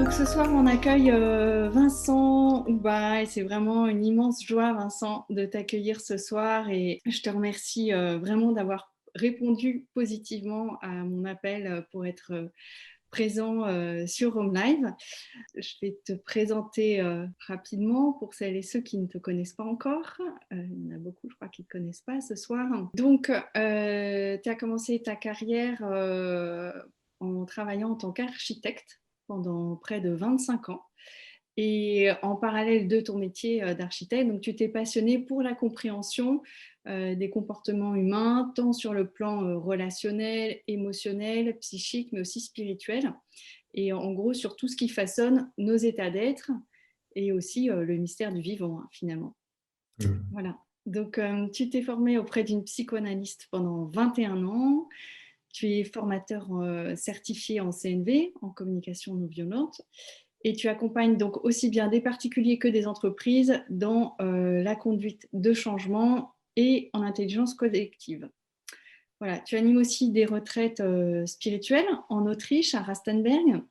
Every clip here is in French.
Donc ce soir, on accueille Vincent Houba et c'est vraiment une immense joie, Vincent, de t'accueillir ce soir et je te remercie vraiment d'avoir répondu positivement à mon appel pour être présent sur Home Live. Je vais te présenter rapidement pour celles et ceux qui ne te connaissent pas encore. Il y en a beaucoup, je crois, qui ne te connaissent pas ce soir. Donc, tu as commencé ta carrière en travaillant en tant qu'architecte pendant près de 25 ans. Et en parallèle de ton métier d'architecte, donc tu t'es passionné pour la compréhension des comportements humains, tant sur le plan relationnel, émotionnel, psychique, mais aussi spirituel. Et en gros, sur tout ce qui façonne nos états d'être et aussi le mystère du vivant, hein, finalement. Voilà. Donc, tu t'es formé auprès d'une psychanalyste pendant 21 ans. Tu es formateur certifié en CNV, en communication non violente. Et tu accompagnes donc aussi bien des particuliers que des entreprises dans la conduite de changement et en intelligence collective. Voilà. Tu animes aussi des retraites spirituelles en Autriche, à Rastenberg.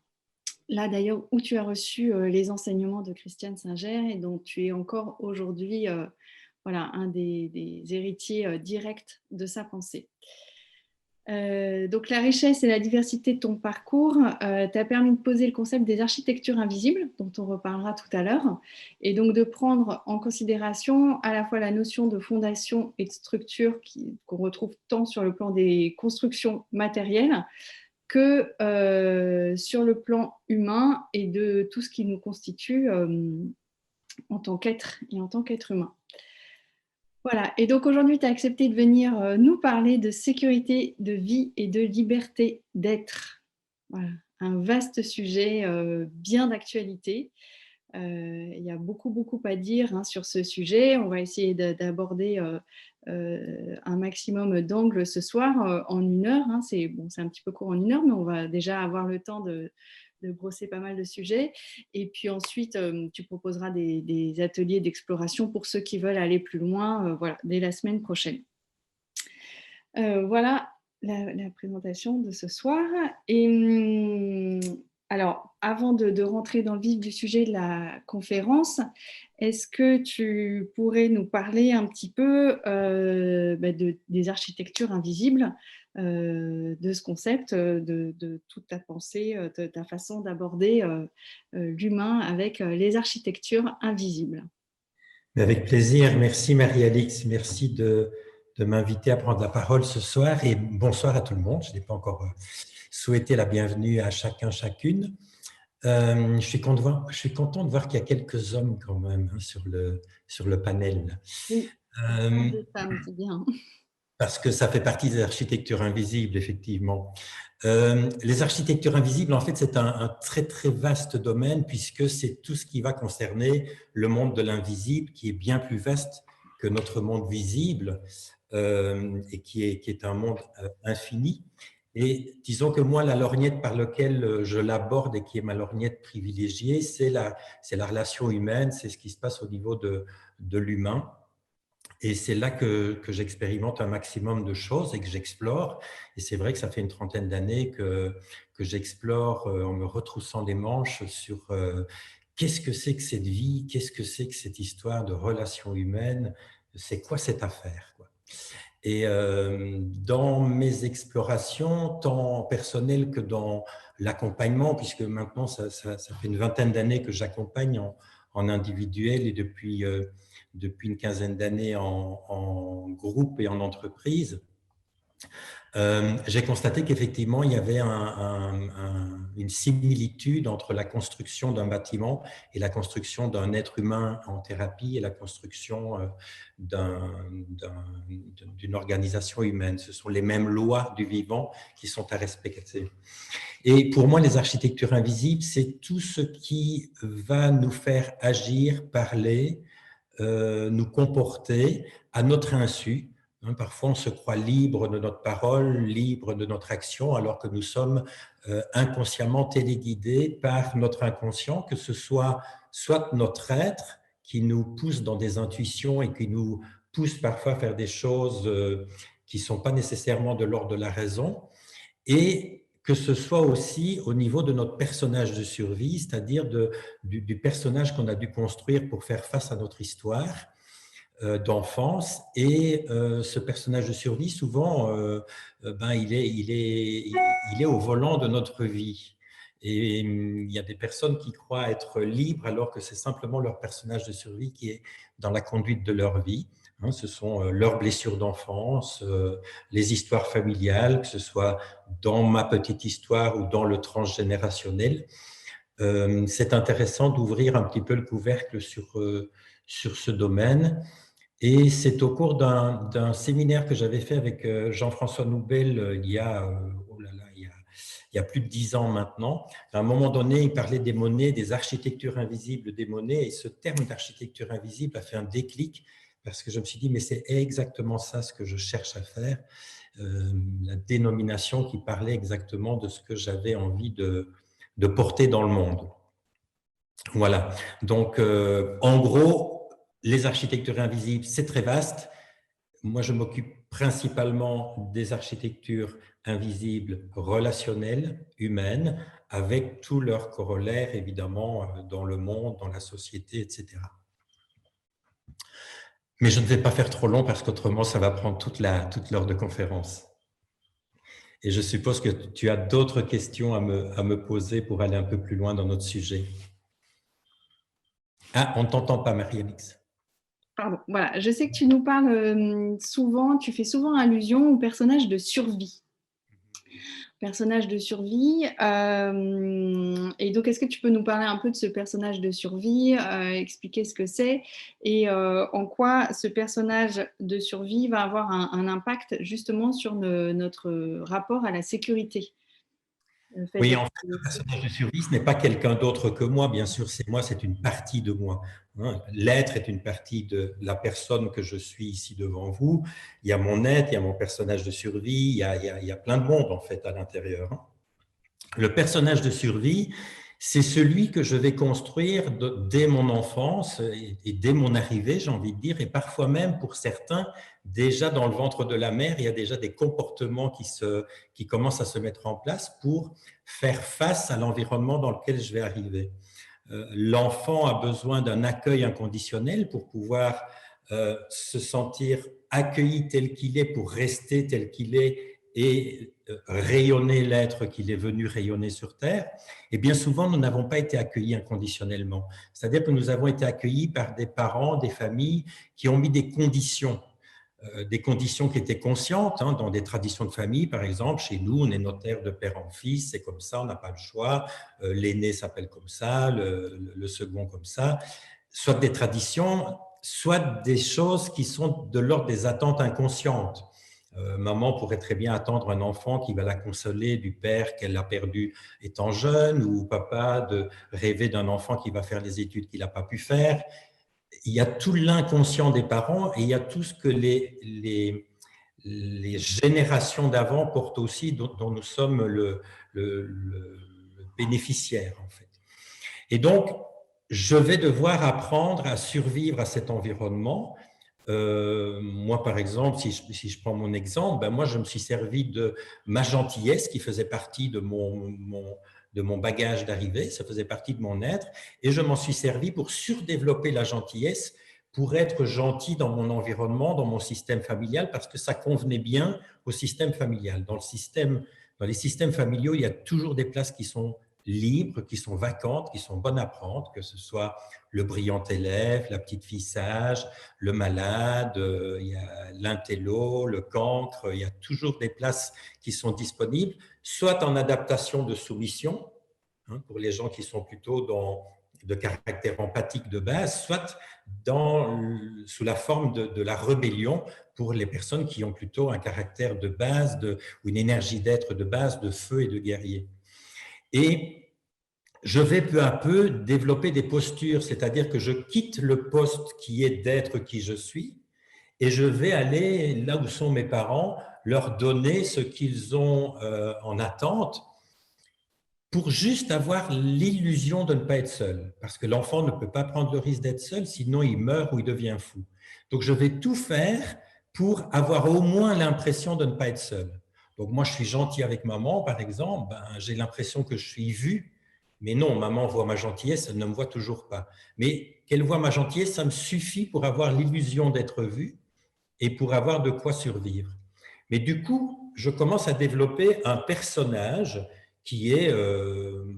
Là d'ailleurs où tu as reçu les enseignements de Christiane Singer et dont tu es encore aujourd'hui voilà, un des héritiers directs de sa pensée. Donc la richesse et la diversité de ton parcours t'a permis de poser le concept des architectures invisibles, dont on reparlera tout à l'heure, et donc de prendre en considération à la fois la notion de fondation et de structure qu'on retrouve tant sur le plan des constructions matérielles que sur le plan humain et de tout ce qui nous constitue en tant qu'être et en tant qu'être humain. Voilà, et donc aujourd'hui, tu as accepté de venir nous parler de sécurité, de vie et de liberté d'être. Voilà, un vaste sujet bien d'actualité. Il y a beaucoup à dire hein, sur ce sujet. On va essayer d'aborder un maximum d'angles ce soir en 1 heure. Hein. C'est un petit peu court en 1 heure, mais on va déjà avoir le temps de brosser pas mal de sujets. Et puis ensuite, tu proposeras des ateliers d'exploration pour ceux qui veulent aller plus loin voilà, dès la semaine prochaine. Voilà la présentation de ce soir. Et alors, avant de rentrer dans le vif du sujet de la conférence, est-ce que tu pourrais nous parler un petit peu des architectures invisibles, de ce concept, de toute ta pensée, de ta façon d'aborder l'humain avec les architectures invisibles? Avec plaisir. Merci Marie-Alix. Merci de m'inviter à prendre la parole ce soir et bonsoir à tout le monde. Je n'ai pas encore souhaité la bienvenue à chacun, chacune. Je suis content de voir qu'il y a quelques hommes quand même hein, sur le panel. Oui, des femmes, c'est bien. Parce que ça fait partie des architectures invisibles, effectivement. Les architectures invisibles, en fait, c'est un très, très vaste domaine puisque c'est tout ce qui va concerner le monde de l'invisible qui est bien plus vaste que notre monde visible et qui est un monde infini. Et disons que moi, la lorgnette par laquelle je l'aborde et qui est ma lorgnette privilégiée, c'est la relation humaine, c'est ce qui se passe au niveau de l'humain. Et c'est là que j'expérimente un maximum de choses et que j'explore. Et c'est vrai que ça fait une trentaine d'années que j'explore en me retroussant les manches sur qu'est-ce que c'est que cette vie, qu'est-ce que c'est que cette histoire de relations humaines, c'est quoi cette affaire, quoi. Et dans mes explorations, tant personnelles que dans l'accompagnement, puisque maintenant ça fait une vingtaine d'années que j'accompagne en individuel et depuis une quinzaine d'années en groupe et en entreprise, j'ai constaté qu'effectivement, il y avait une similitude entre la construction d'un bâtiment et la construction d'un être humain en thérapie et la construction d'une organisation humaine. Ce sont les mêmes lois du vivant qui sont à respecter. Et pour moi, les architectures invisibles, c'est tout ce qui va nous faire agir, parler, nous comporter à notre insu. Parfois, on se croit libre de notre parole, libre de notre action, alors que nous sommes inconsciemment téléguidés par notre inconscient, que ce soit notre être qui nous pousse dans des intuitions et qui nous pousse parfois à faire des choses qui ne sont pas nécessairement de l'ordre de la raison, et que ce soit aussi au niveau de notre personnage de survie, c'est-à-dire du personnage qu'on a dû construire pour faire face à notre histoire d'enfance. Et ce personnage de survie, souvent, il est au volant de notre vie. Et il y a des personnes qui croient être libres alors que c'est simplement leur personnage de survie qui est dans la conduite de leur vie. Ce sont leurs blessures d'enfance, les histoires familiales, que ce soit dans ma petite histoire ou dans le transgénérationnel. C'est intéressant d'ouvrir un petit peu le couvercle sur ce domaine. Et c'est au cours d'un séminaire que j'avais fait avec Jean-François Noubel il y a plus de 10 ans maintenant. À un moment donné, il parlait des monnaies, des architectures invisibles des monnaies, et ce terme d'architecture invisible a fait un déclic parce que je me suis dit, mais c'est exactement ça ce que je cherche à faire, la dénomination qui parlait exactement de ce que j'avais envie de porter dans le monde. Voilà, donc en gros, les architectures invisibles, c'est très vaste. Moi, je m'occupe principalement des architectures invisibles relationnelles, humaines, avec tous leurs corollaires, évidemment, dans le monde, dans la société, etc. Mais je ne vais pas faire trop long parce qu'autrement, ça va prendre toute l'heure de conférence. Et je suppose que tu as d'autres questions à me poser pour aller un peu plus loin dans notre sujet. Ah, on ne t'entend pas, Marie-Alix. Pardon, voilà. Je sais que tu nous parles souvent, tu fais souvent allusion au personnage de survie. Personnage de survie. Et donc, est-ce que tu peux nous parler un peu de ce personnage de survie, expliquer ce que c'est et en quoi ce personnage de survie va avoir un impact justement sur notre rapport à la sécurité? Oui, en fait, le personnage de survie, ce n'est pas quelqu'un d'autre que moi, bien sûr, c'est moi, c'est une partie de moi. L'être est une partie de la personne que je suis ici devant vous. Il y a mon être, il y a mon personnage de survie, il y a plein de monde en fait à l'intérieur. Le personnage de survie, c'est celui que je vais construire dès mon enfance et dès mon arrivée, j'ai envie de dire, et parfois même pour certains, déjà dans le ventre de la mère, il y a déjà des comportements qui commencent à se mettre en place pour faire face à l'environnement dans lequel je vais arriver. L'enfant a besoin d'un accueil inconditionnel pour pouvoir se sentir accueilli tel qu'il est, pour rester tel qu'il est et rayonner l'être qu'il est venu rayonner sur Terre. Et bien souvent, nous n'avons pas été accueillis inconditionnellement. C'est-à-dire que nous avons été accueillis par des parents, des familles qui ont mis des conditions qui étaient conscientes, dans des traditions de famille, par exemple. Chez nous, on est notaire de père en fils, c'est comme ça, on n'a pas le choix. L'aîné s'appelle comme ça, le second comme ça. Soit des traditions, soit des choses qui sont de l'ordre des attentes inconscientes. Maman pourrait très bien attendre un enfant qui va la consoler du père qu'elle a perdu étant jeune, ou papa de rêver d'un enfant qui va faire les études qu'il n'a pas pu faire. Il y a tout l'inconscient des parents et il y a tout ce que les générations d'avant portent aussi, dont nous sommes le bénéficiaire en fait. Et donc, je vais devoir apprendre à survivre à cet environnement. Moi, par exemple, si je prends mon exemple, moi, je me suis servi de ma gentillesse qui faisait partie de mon bagage d'arrivée, ça faisait partie de mon être, et je m'en suis servi pour surdévelopper la gentillesse, pour être gentil dans mon environnement, dans mon système familial, parce que ça convenait bien au système familial. Dans les systèmes familiaux, il y a toujours des places qui sont libres, qui sont vacantes, qui sont bonnes à prendre, que ce soit le brillant élève, la petite fille sage, le malade, il y a l'intello, le cancre, il y a toujours des places qui sont disponibles, soit en adaptation de soumission, pour les gens qui sont plutôt de caractère empathique de base, soit sous la forme de la rébellion pour les personnes qui ont plutôt un caractère de base, ou une énergie d'être de base, de feu et de guerrier. Et je vais peu à peu développer des postures, c'est-à-dire que je quitte le poste qui est d'être qui je suis et je vais aller là où sont mes parents, leur donner ce qu'ils ont en attente pour juste avoir l'illusion de ne pas être seul. Parce que l'enfant ne peut pas prendre le risque d'être seul, sinon il meurt ou il devient fou. Donc je vais tout faire pour avoir au moins l'impression de ne pas être seul. Donc moi, je suis gentil avec maman, par exemple, ben, j'ai l'impression que je suis vu, mais non, maman voit ma gentillesse, elle ne me voit toujours pas. Mais qu'elle voit ma gentillesse, ça me suffit pour avoir l'illusion d'être vu et pour avoir de quoi survivre. Mais du coup, je commence à développer un personnage qui est,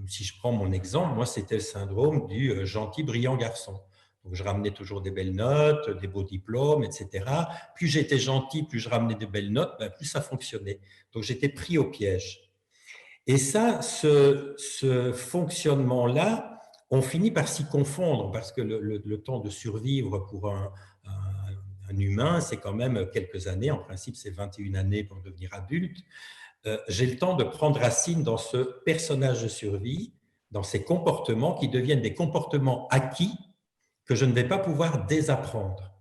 si je prends mon exemple, moi, c'était le syndrome du gentil, brillant garçon. Donc, je ramenais toujours des belles notes, des beaux diplômes, etc. Plus j'étais gentil, plus je ramenais des belles notes, ben, plus ça fonctionnait. Donc, j'étais pris au piège. Et ça, ce fonctionnement-là, on finit par s'y confondre parce que le temps de survivre pour un humain, c'est quand même quelques années. En principe, c'est 21 années pour devenir adulte. J'ai le temps de prendre racine dans ce personnage de survie, dans ces comportements qui deviennent des comportements acquis que je ne vais pas pouvoir désapprendre.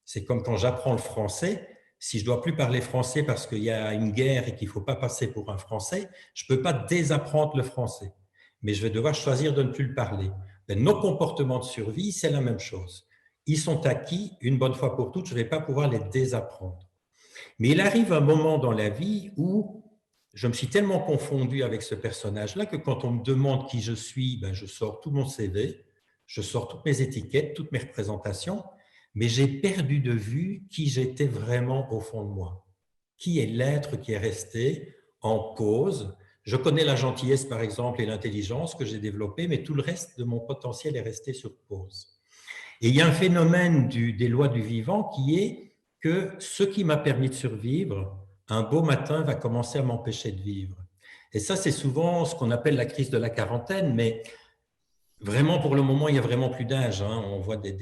C'est comme quand j'apprends le français. Si je ne dois plus parler français parce qu'il y a une guerre et qu'il ne faut pas passer pour un Français, je ne peux pas désapprendre le français. Mais je vais devoir choisir de ne plus le parler. Mais nos comportements de survie, c'est la même chose. Ils sont acquis une bonne fois pour toutes, je ne vais pas pouvoir les désapprendre. Mais il arrive un moment dans la vie où je me suis tellement confondu avec ce personnage-là que quand on me demande qui je suis, ben je sors tout mon CV, je sors toutes mes étiquettes, toutes mes représentations, mais j'ai perdu de vue qui j'étais vraiment au fond de moi. Qui est l'être qui est resté en pause. Je connais la gentillesse, par exemple, et l'intelligence que j'ai développée, mais tout le reste de mon potentiel est resté sur pause. Et il y a un phénomène des lois du vivant qui est que ce qui m'a permis de survivre, un beau matin va commencer à m'empêcher de vivre. Et ça, c'est souvent ce qu'on appelle la crise de la quarantaine, mais vraiment, pour le moment, il n'y a vraiment plus d'âge. Hein. On voit des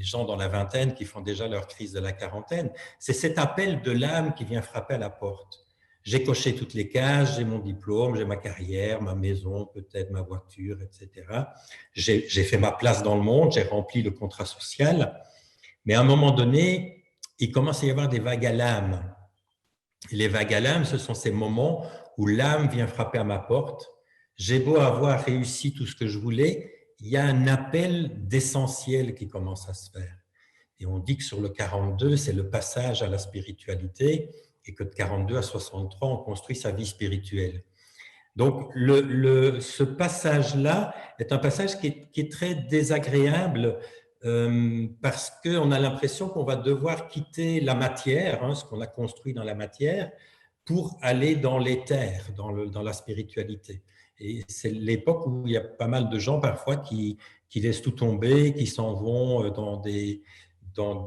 gens dans la vingtaine qui font déjà leur crise de la quarantaine. C'est cet appel de l'âme qui vient frapper à la porte. J'ai coché toutes les cases, j'ai mon diplôme, j'ai ma carrière, ma maison, peut-être ma voiture, etc. J'ai fait ma place dans le monde, j'ai rempli le contrat social. Mais à un moment donné, il commence à y avoir des vagues à l'âme. Et les vagues à l'âme, ce sont ces moments où l'âme vient frapper à ma porte. J'ai beau avoir réussi tout ce que je voulais, il y a un appel d'essentiel qui commence à se faire. Et on dit que sur le 42, c'est le passage à la spiritualité et que de 42 à 63, on construit sa vie spirituelle. Donc, ce passage-là est un passage qui est très désagréable parce qu'on a l'impression qu'on va devoir quitter la matière, hein, ce qu'on a construit dans la matière, pour aller dans l'éther, dans la spiritualité. Et c'est l'époque où il y a pas mal de gens parfois qui laissent tout tomber, qui s'en vont dans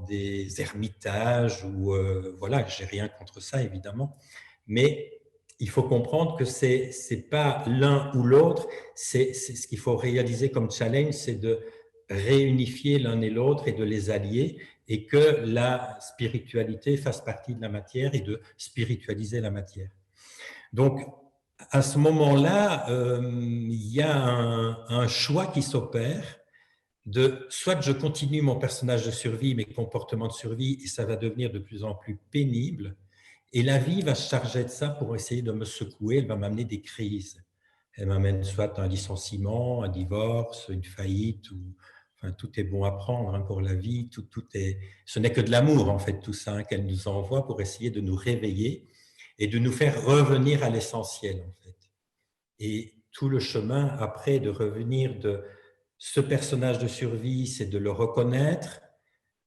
des ermitages ou voilà, j'ai rien contre ça évidemment, mais il faut comprendre que c'est pas l'un ou l'autre, c'est ce qu'il faut réaliser comme challenge, c'est de réunifier l'un et l'autre et de les allier et que la spiritualité fasse partie de la matière et de spiritualiser la matière. Donc, à ce moment-là, il y a un choix qui s'opère de soit je continue mon personnage de survie, mes comportements de survie, et ça va devenir de plus en plus pénible, et la vie va se charger de ça pour essayer de me secouer, elle va m'amener des crises. Elle m'amène soit un licenciement, un divorce, une faillite, ou, enfin, tout est bon à prendre hein, pour la vie, ce n'est que de l'amour en fait tout ça hein, qu'elle nous envoie pour essayer de nous réveiller et de nous faire revenir à l'essentiel en fait. Et tout le chemin après de revenir de ce personnage de survie, c'est de le reconnaître,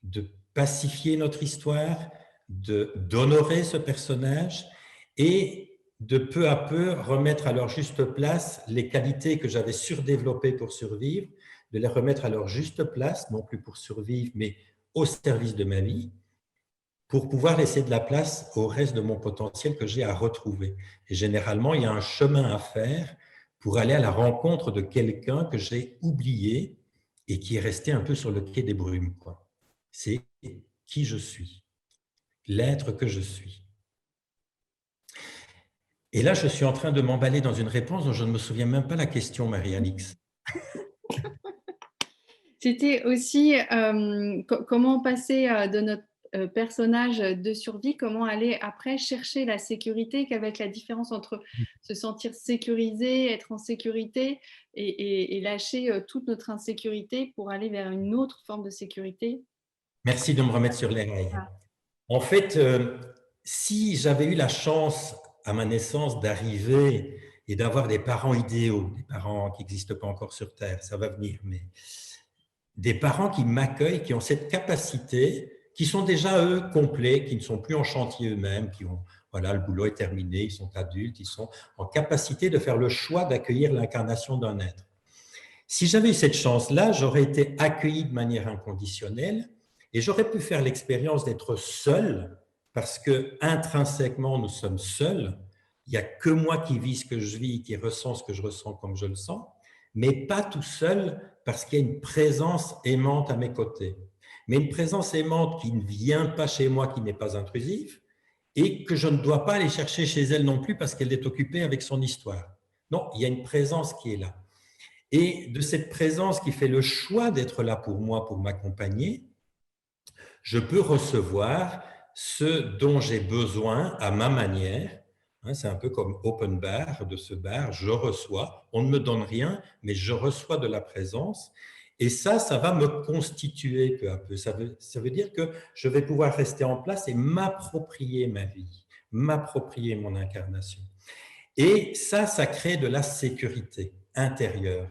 de pacifier notre histoire, d'honorer ce personnage et de peu à peu remettre à leur juste place les qualités que j'avais surdéveloppées pour survivre, de les remettre à leur juste place, non plus pour survivre, mais au service de ma vie, pour pouvoir laisser de la place au reste de mon potentiel que j'ai à retrouver. Et généralement, il y a un chemin à faire pour aller à la rencontre de quelqu'un que j'ai oublié et qui est resté un peu sur le quai des brumes, quoi. C'est qui je suis, l'être que je suis. Et là, je suis en train de m'emballer dans une réponse dont je ne me souviens même pas la question, Marie-Alix. C'était aussi comment passer de notre personnage de survie, comment aller après chercher la sécurité, quelle va être la différence entre se sentir sécurisé, être en sécurité et lâcher toute notre insécurité pour aller vers une autre forme de sécurité. Merci de me remettre sur les rails. Voilà. En fait, si j'avais eu la chance à ma naissance d'arriver et d'avoir des parents idéaux, des parents qui n'existent pas encore sur Terre, ça va venir, mais des parents qui m'accueillent, qui ont cette capacité, qui sont déjà eux complets, qui ne sont plus en chantier eux-mêmes, qui ont, voilà, le boulot est terminé, ils sont adultes, ils sont en capacité de faire le choix d'accueillir l'incarnation d'un être. Si j'avais eu cette chance-là, j'aurais été accueilli de manière inconditionnelle et j'aurais pu faire l'expérience d'être seul, parce que intrinsèquement nous sommes seuls. Il n'y a que moi qui vis ce que je vis, qui ressens ce que je ressens comme je le sens, mais pas tout seul, parce qu'il y a une présence aimante à mes côtés. Mais une présence aimante qui ne vient pas chez moi, qui n'est pas intrusive, et que je ne dois pas aller chercher chez elle non plus parce qu'elle est occupée avec son histoire. Non, il y a une présence qui est là. Et de cette présence qui fait le choix d'être là pour moi, pour m'accompagner, je peux recevoir ce dont j'ai besoin à ma manière. C'est un peu comme open bar, de ce bar, je reçois, on ne me donne rien, mais je reçois de la présence. Et ça va me constituer peu à peu. Ça veut dire que je vais pouvoir rester en place et m'approprier ma vie, m'approprier mon incarnation. Et ça crée de la sécurité intérieure.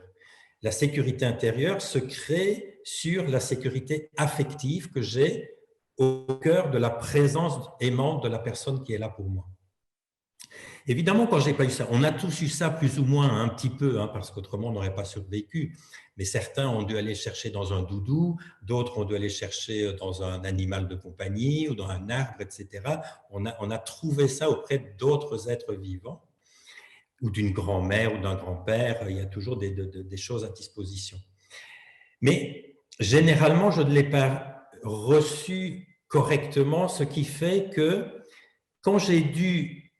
La sécurité intérieure se crée sur la sécurité affective que j'ai au cœur de la présence aimante de la personne qui est là pour moi. Évidemment, quand je n'ai pas eu ça, on a tous eu ça plus ou moins un petit peu, parce qu'autrement on n'aurait pas survécu. Mais certains ont dû aller chercher dans un doudou, d'autres ont dû aller chercher dans un animal de compagnie ou dans un arbre, etc. On a trouvé ça auprès d'autres êtres vivants, ou d'une grand-mère ou d'un grand-père, il y a toujours des choses à disposition. Mais généralement, je ne l'ai pas reçu correctement, ce qui fait que quand j'ai dû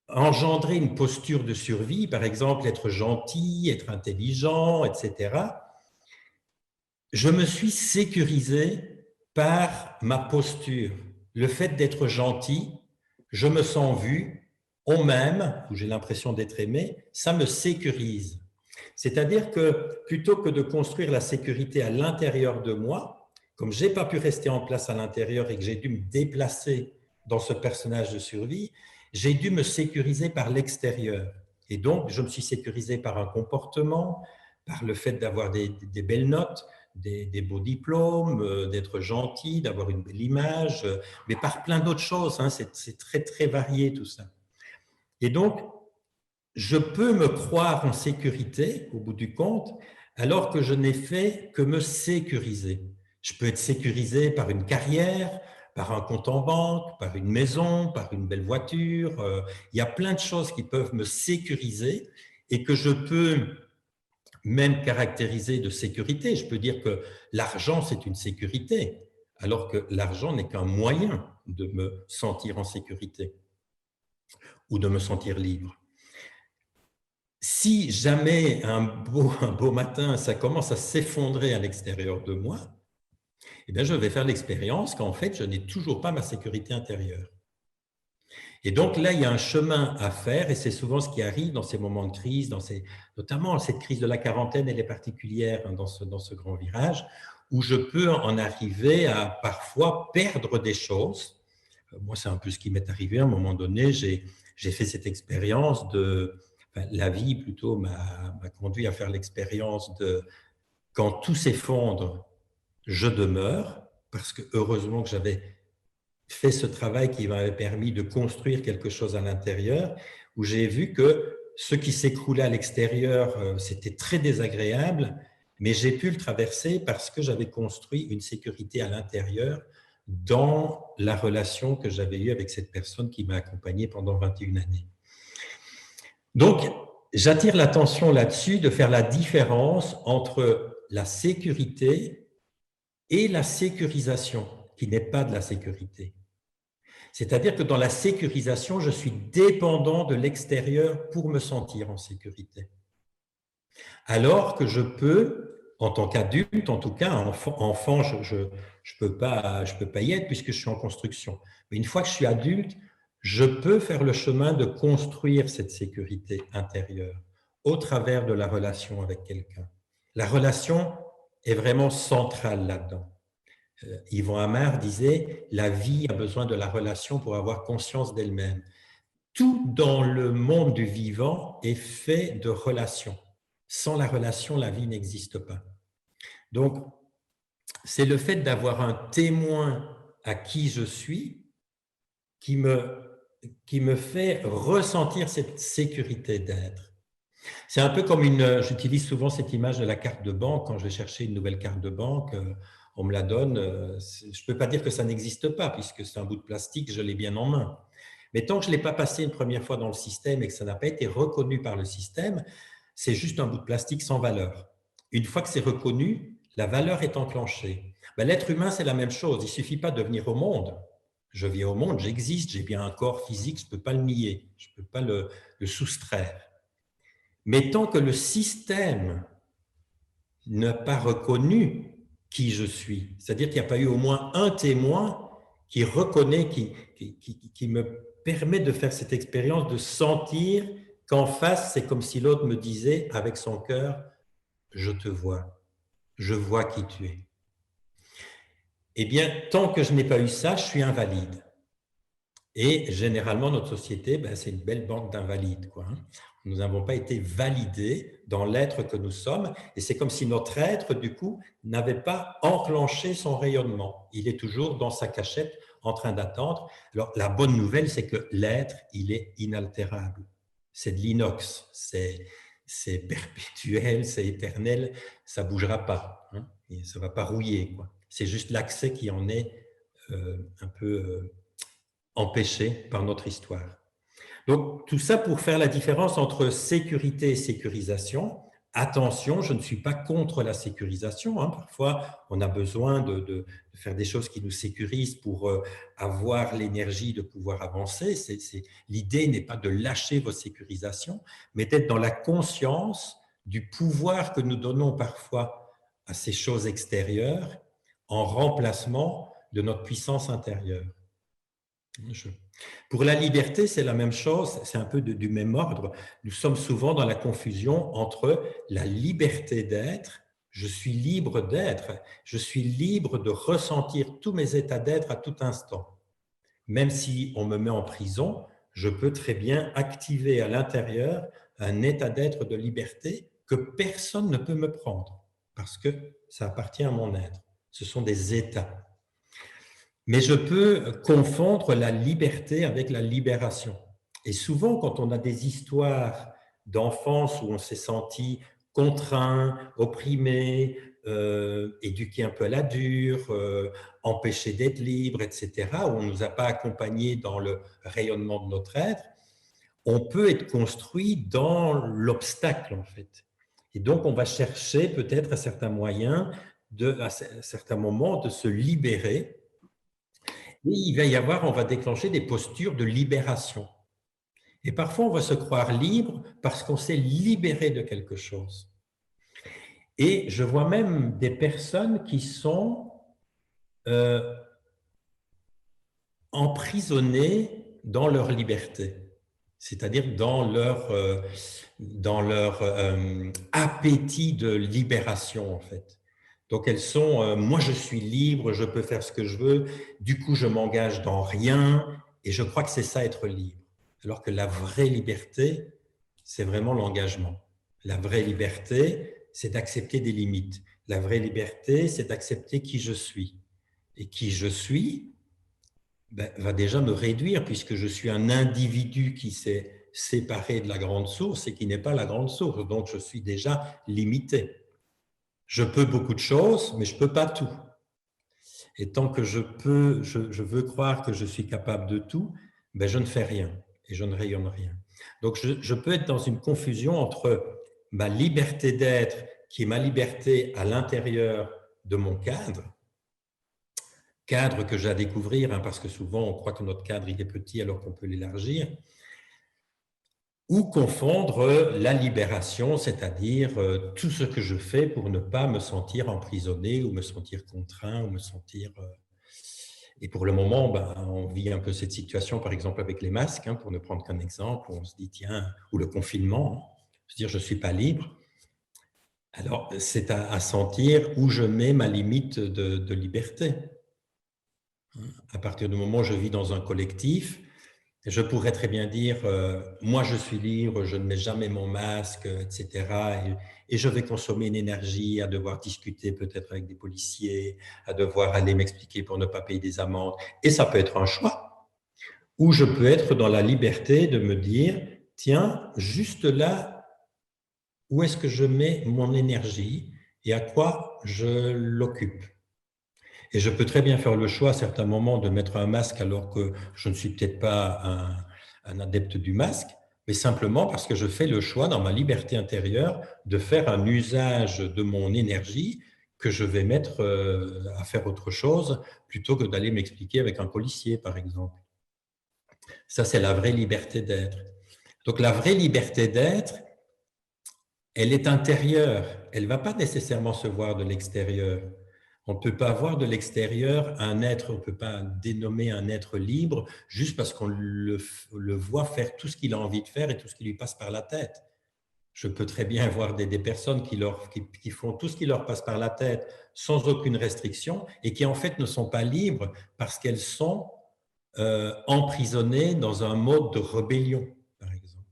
engendrer une posture de survie, par exemple être gentil, être intelligent, etc., je me suis sécurisé par ma posture. Le fait d'être gentil, je me sens vu, on m'aime, ou j'ai l'impression d'être aimé, ça me sécurise. C'est-à-dire que plutôt que de construire la sécurité à l'intérieur de moi, comme je n'ai pas pu rester en place à l'intérieur et que j'ai dû me déplacer dans ce personnage de survie, j'ai dû me sécuriser par l'extérieur. Et donc, je me suis sécurisé par un comportement, par le fait d'avoir des belles notes, des beaux diplômes, d'être gentil, d'avoir une belle image, mais par plein d'autres choses. C'est très, très varié tout ça. Et donc, je peux me croire en sécurité, au bout du compte, alors que je n'ai fait que me sécuriser. Je peux être sécurisé par une carrière, par un compte en banque, par une maison, par une belle voiture. Il y a plein de choses qui peuvent me sécuriser et que je peux même caractériser de sécurité. Je peux dire que l'argent, c'est une sécurité, alors que l'argent n'est qu'un moyen de me sentir en sécurité ou de me sentir libre. Si jamais un beau matin, ça commence à s'effondrer à l'extérieur de moi, eh bien, je vais faire l'expérience qu'en fait, je n'ai toujours pas ma sécurité intérieure. Et donc là, il y a un chemin à faire et c'est souvent ce qui arrive dans ces moments de crise, notamment cette crise de la quarantaine, elle est particulière dans ce grand virage, où je peux en arriver à parfois perdre des choses. Moi, c'est un peu ce qui m'est arrivé à un moment donné. J'ai fait cette expérience la vie plutôt m'a conduit à faire l'expérience de quand tout s'effondre, je demeure, parce que heureusement que j'avais fait ce travail qui m'avait permis de construire quelque chose à l'intérieur, où j'ai vu que ce qui s'écroulait à l'extérieur, c'était très désagréable, mais j'ai pu le traverser parce que j'avais construit une sécurité à l'intérieur dans la relation que j'avais eue avec cette personne qui m'a accompagné pendant 21 années. Donc, j'attire l'attention là-dessus de faire la différence entre la sécurité et la sécurisation, qui n'est pas de la sécurité. C'est-à-dire que dans la sécurisation, je suis dépendant de l'extérieur pour me sentir en sécurité. Alors que je peux, en tant qu'adulte, en tout cas, enfant, je peux pas y être puisque je suis en construction. Mais une fois que je suis adulte, je peux faire le chemin de construire cette sécurité intérieure au travers de la relation avec quelqu'un. La relation est vraiment centrale là-dedans. Yvon Amar disait « La vie a besoin de la relation pour avoir conscience d'elle-même ». Tout dans le monde du vivant est fait de relations. Sans la relation, la vie n'existe pas. Donc, c'est le fait d'avoir un témoin à qui je suis qui me fait ressentir cette sécurité d'être. C'est un peu comme j'utilise souvent cette image de la carte de banque. Quand je vais chercher une nouvelle carte de banque, on me la donne. Je ne peux pas dire que ça n'existe pas, puisque c'est un bout de plastique, je l'ai bien en main. Mais tant que je ne l'ai pas passé une première fois dans le système et que ça n'a pas été reconnu par le système, c'est juste un bout de plastique sans valeur. Une fois que c'est reconnu, la valeur est enclenchée. Ben, l'être humain, c'est la même chose. Il ne suffit pas de venir au monde. Je viens au monde, j'existe, j'ai bien un corps physique, je ne peux pas le nier, je ne peux pas le soustraire. Mais tant que le système n'a pas reconnu qui je suis, c'est-à-dire qu'il n'y a pas eu au moins un témoin qui reconnaît, qui me permet de faire cette expérience, de sentir qu'en face, c'est comme si l'autre me disait avec son cœur, je te vois, je vois qui tu es. Eh bien, tant que je n'ai pas eu ça, je suis invalide. Et généralement, notre société, ben, c'est une belle banque d'invalides, quoi. Nous n'avons pas été validés dans l'être que nous sommes, et c'est comme si notre être, du coup, n'avait pas enclenché son rayonnement. Il est toujours dans sa cachette en train d'attendre. Alors, la bonne nouvelle, c'est que l'être, il est inaltérable. C'est de l'inox, c'est perpétuel, c'est éternel, ça ne bougera pas, hein, et ça ne va pas rouiller, quoi. C'est juste l'accès qui en est un peu empêché par notre histoire. Donc, tout ça pour faire la différence entre sécurité et sécurisation. Attention, je ne suis pas contre la sécurisation, hein. Parfois, on a besoin de faire des choses qui nous sécurisent pour avoir l'énergie de pouvoir avancer. L'idée n'est pas de lâcher vos sécurisations, mais d'être dans la conscience du pouvoir que nous donnons parfois à ces choses extérieures en remplacement de notre puissance intérieure. Pour la liberté, c'est la même chose, c'est un peu du même ordre. Nous sommes souvent dans la confusion entre la liberté d'être, je suis libre d'être, je suis libre de ressentir tous mes états d'être à tout instant. Même si on me met en prison, je peux très bien activer à l'intérieur un état d'être de liberté que personne ne peut me prendre, parce que ça appartient à mon être. Ce sont des états. Mais je peux confondre la liberté avec la libération. Et souvent, quand on a des histoires d'enfance où on s'est senti contraint, opprimé, éduqué un peu à la dure, empêché d'être libre, etc., où on ne nous a pas accompagnés dans le rayonnement de notre être, on peut être construit dans l'obstacle, en fait. Et donc, on va chercher peut-être à certains moyens, à certains moments, de se libérer. Et il va y avoir, on va déclencher des postures de libération. Et parfois, on va se croire libre parce qu'on s'est libéré de quelque chose. Et je vois même des personnes qui sont emprisonnées dans leur liberté, c'est-à-dire dans leur appétit de libération, en fait. Donc, elles sont, moi je suis libre, je peux faire ce que je veux, du coup je m'engage dans rien, et je crois que c'est ça être libre. Alors que la vraie liberté, c'est vraiment l'engagement. La vraie liberté, c'est d'accepter des limites. La vraie liberté, c'est d'accepter qui je suis. Et qui je suis va déjà me réduire, puisque je suis un individu qui s'est séparé de la grande source et qui n'est pas la grande source. Donc, je suis déjà limité. Je peux beaucoup de choses, mais je ne peux pas tout. Et tant que je veux croire que je suis capable de tout, ben je ne fais rien et je ne rayonne rien. Donc, je peux être dans une confusion entre ma liberté d'être, qui est ma liberté à l'intérieur de mon cadre que j'ai à découvrir, hein, parce que souvent, on croit que notre cadre il est petit alors qu'on peut l'élargir, ou confondre la libération, c'est-à-dire tout ce que je fais pour ne pas me sentir emprisonné ou me sentir contraint ou me sentir… Et pour le moment, ben, on vit un peu cette situation, par exemple avec les masques, hein, pour ne prendre qu'un exemple, où on se dit, tiens, ou le confinement, hein, se dire, je ne suis pas libre. Alors, c'est à sentir où je mets ma limite de liberté. À partir du moment où je vis dans un collectif, je pourrais très bien dire, moi je suis libre, je ne mets jamais mon masque, etc. Et je vais consommer une énergie à devoir discuter peut-être avec des policiers, à devoir aller m'expliquer pour ne pas payer des amendes. Et ça peut être un choix. Ou je peux être dans la liberté de me dire, tiens, juste là, où est-ce que je mets mon énergie et à quoi je l'occupe? Et je peux très bien faire le choix à certains moments de mettre un masque alors que je ne suis peut-être pas un adepte du masque, mais simplement parce que je fais le choix dans ma liberté intérieure de faire un usage de mon énergie que je vais mettre à faire autre chose plutôt que d'aller m'expliquer avec un policier, par exemple. Ça, c'est la vraie liberté d'être. Donc la vraie liberté d'être, elle est intérieure, elle ne va pas nécessairement se voir de l'extérieur. On ne peut pas voir de l'extérieur un être, on ne peut pas dénommer un être libre juste parce qu'on le voit faire tout ce qu'il a envie de faire et tout ce qui lui passe par la tête. Je peux très bien voir des personnes qui font tout ce qui leur passe par la tête sans aucune restriction et qui en fait ne sont pas libres parce qu'elles sont emprisonnées dans un mode de rébellion, par exemple.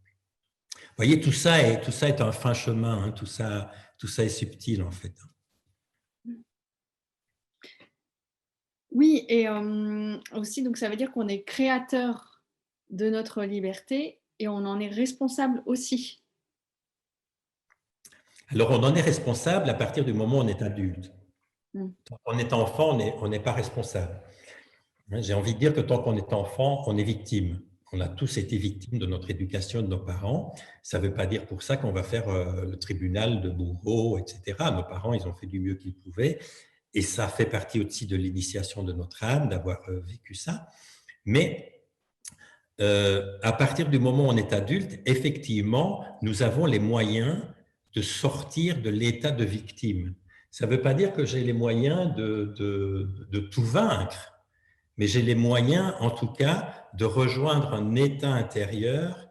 Vous voyez, tout ça est un fin chemin, hein, tout ça est subtil en fait. Oui, et aussi, donc ça veut dire qu'on est créateur de notre liberté et on en est responsable aussi. Alors, on en est responsable à partir du moment où on est adulte. Mmh. Quand on est enfant, on n'est pas responsable. J'ai envie de dire que tant qu'on est enfant, on est victime. On a tous été victimes de notre éducation, de nos parents. Ça ne veut pas dire pour ça qu'on va faire le tribunal de bourreau, etc. Nos parents, ils ont fait du mieux qu'ils pouvaient. Et ça fait partie aussi de l'initiation de notre âme, d'avoir vécu ça. Mais à partir du moment où on est adulte, effectivement, nous avons les moyens de sortir de l'état de victime. Ça ne veut pas dire que j'ai les moyens de tout vaincre, mais j'ai les moyens, en tout cas, de rejoindre un état intérieur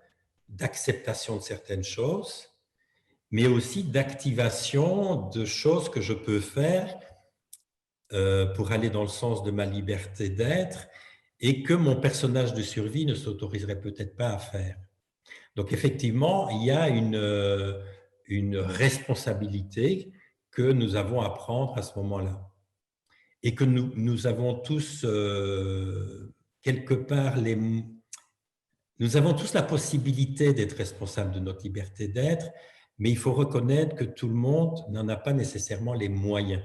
d'acceptation de certaines choses, mais aussi d'activation de choses que je peux faire pour aller dans le sens de ma liberté d'être et que mon personnage de survie ne s'autoriserait peut-être pas à faire. Donc effectivement, il y a une responsabilité que nous avons à prendre à ce moment-là et que nous avons tous quelque part nous avons tous la possibilité d'être responsables de notre liberté d'être, mais il faut reconnaître que tout le monde n'en a pas nécessairement les moyens.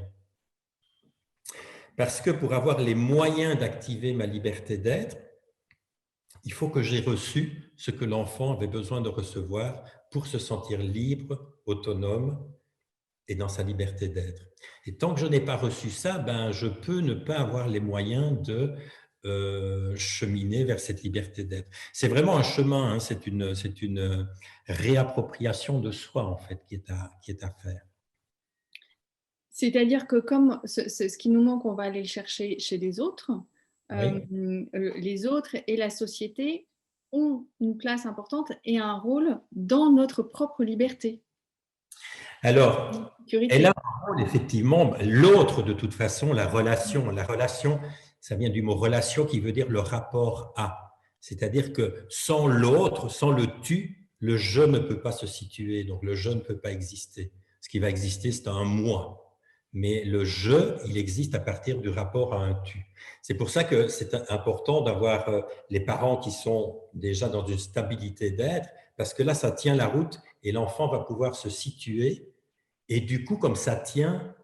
Parce que pour avoir les moyens d'activer ma liberté d'être, il faut que j'ai reçu ce que l'enfant avait besoin de recevoir pour se sentir libre, autonome et dans sa liberté d'être. Et tant que je n'ai pas reçu ça, ben, je peux ne pas avoir les moyens de cheminer vers cette liberté d'être. C'est vraiment un chemin, hein, c'est une réappropriation de soi, en fait, qui est à faire. C'est-à-dire que comme ce qui nous manque, on va aller le chercher chez les autres. Oui. Les autres et la société ont une place importante et un rôle dans notre propre liberté, Alors, elle a sécurité. un rôle, effectivement, l'autre, de toute façon, la relation, ça vient du mot relation qui veut dire le rapport à. C'est-à-dire que sans l'autre, sans le tu, le je ne peut pas se situer, donc le je ne peut pas exister. Ce qui va exister, c'est un moi. Mais le je, il existe à partir du rapport à un tu. C'est pour ça que c'est important d'avoir les parents qui sont déjà dans une stabilité d'être, parce que là, ça tient la route et l'enfant va pouvoir se situer et du coup, comme ça tient,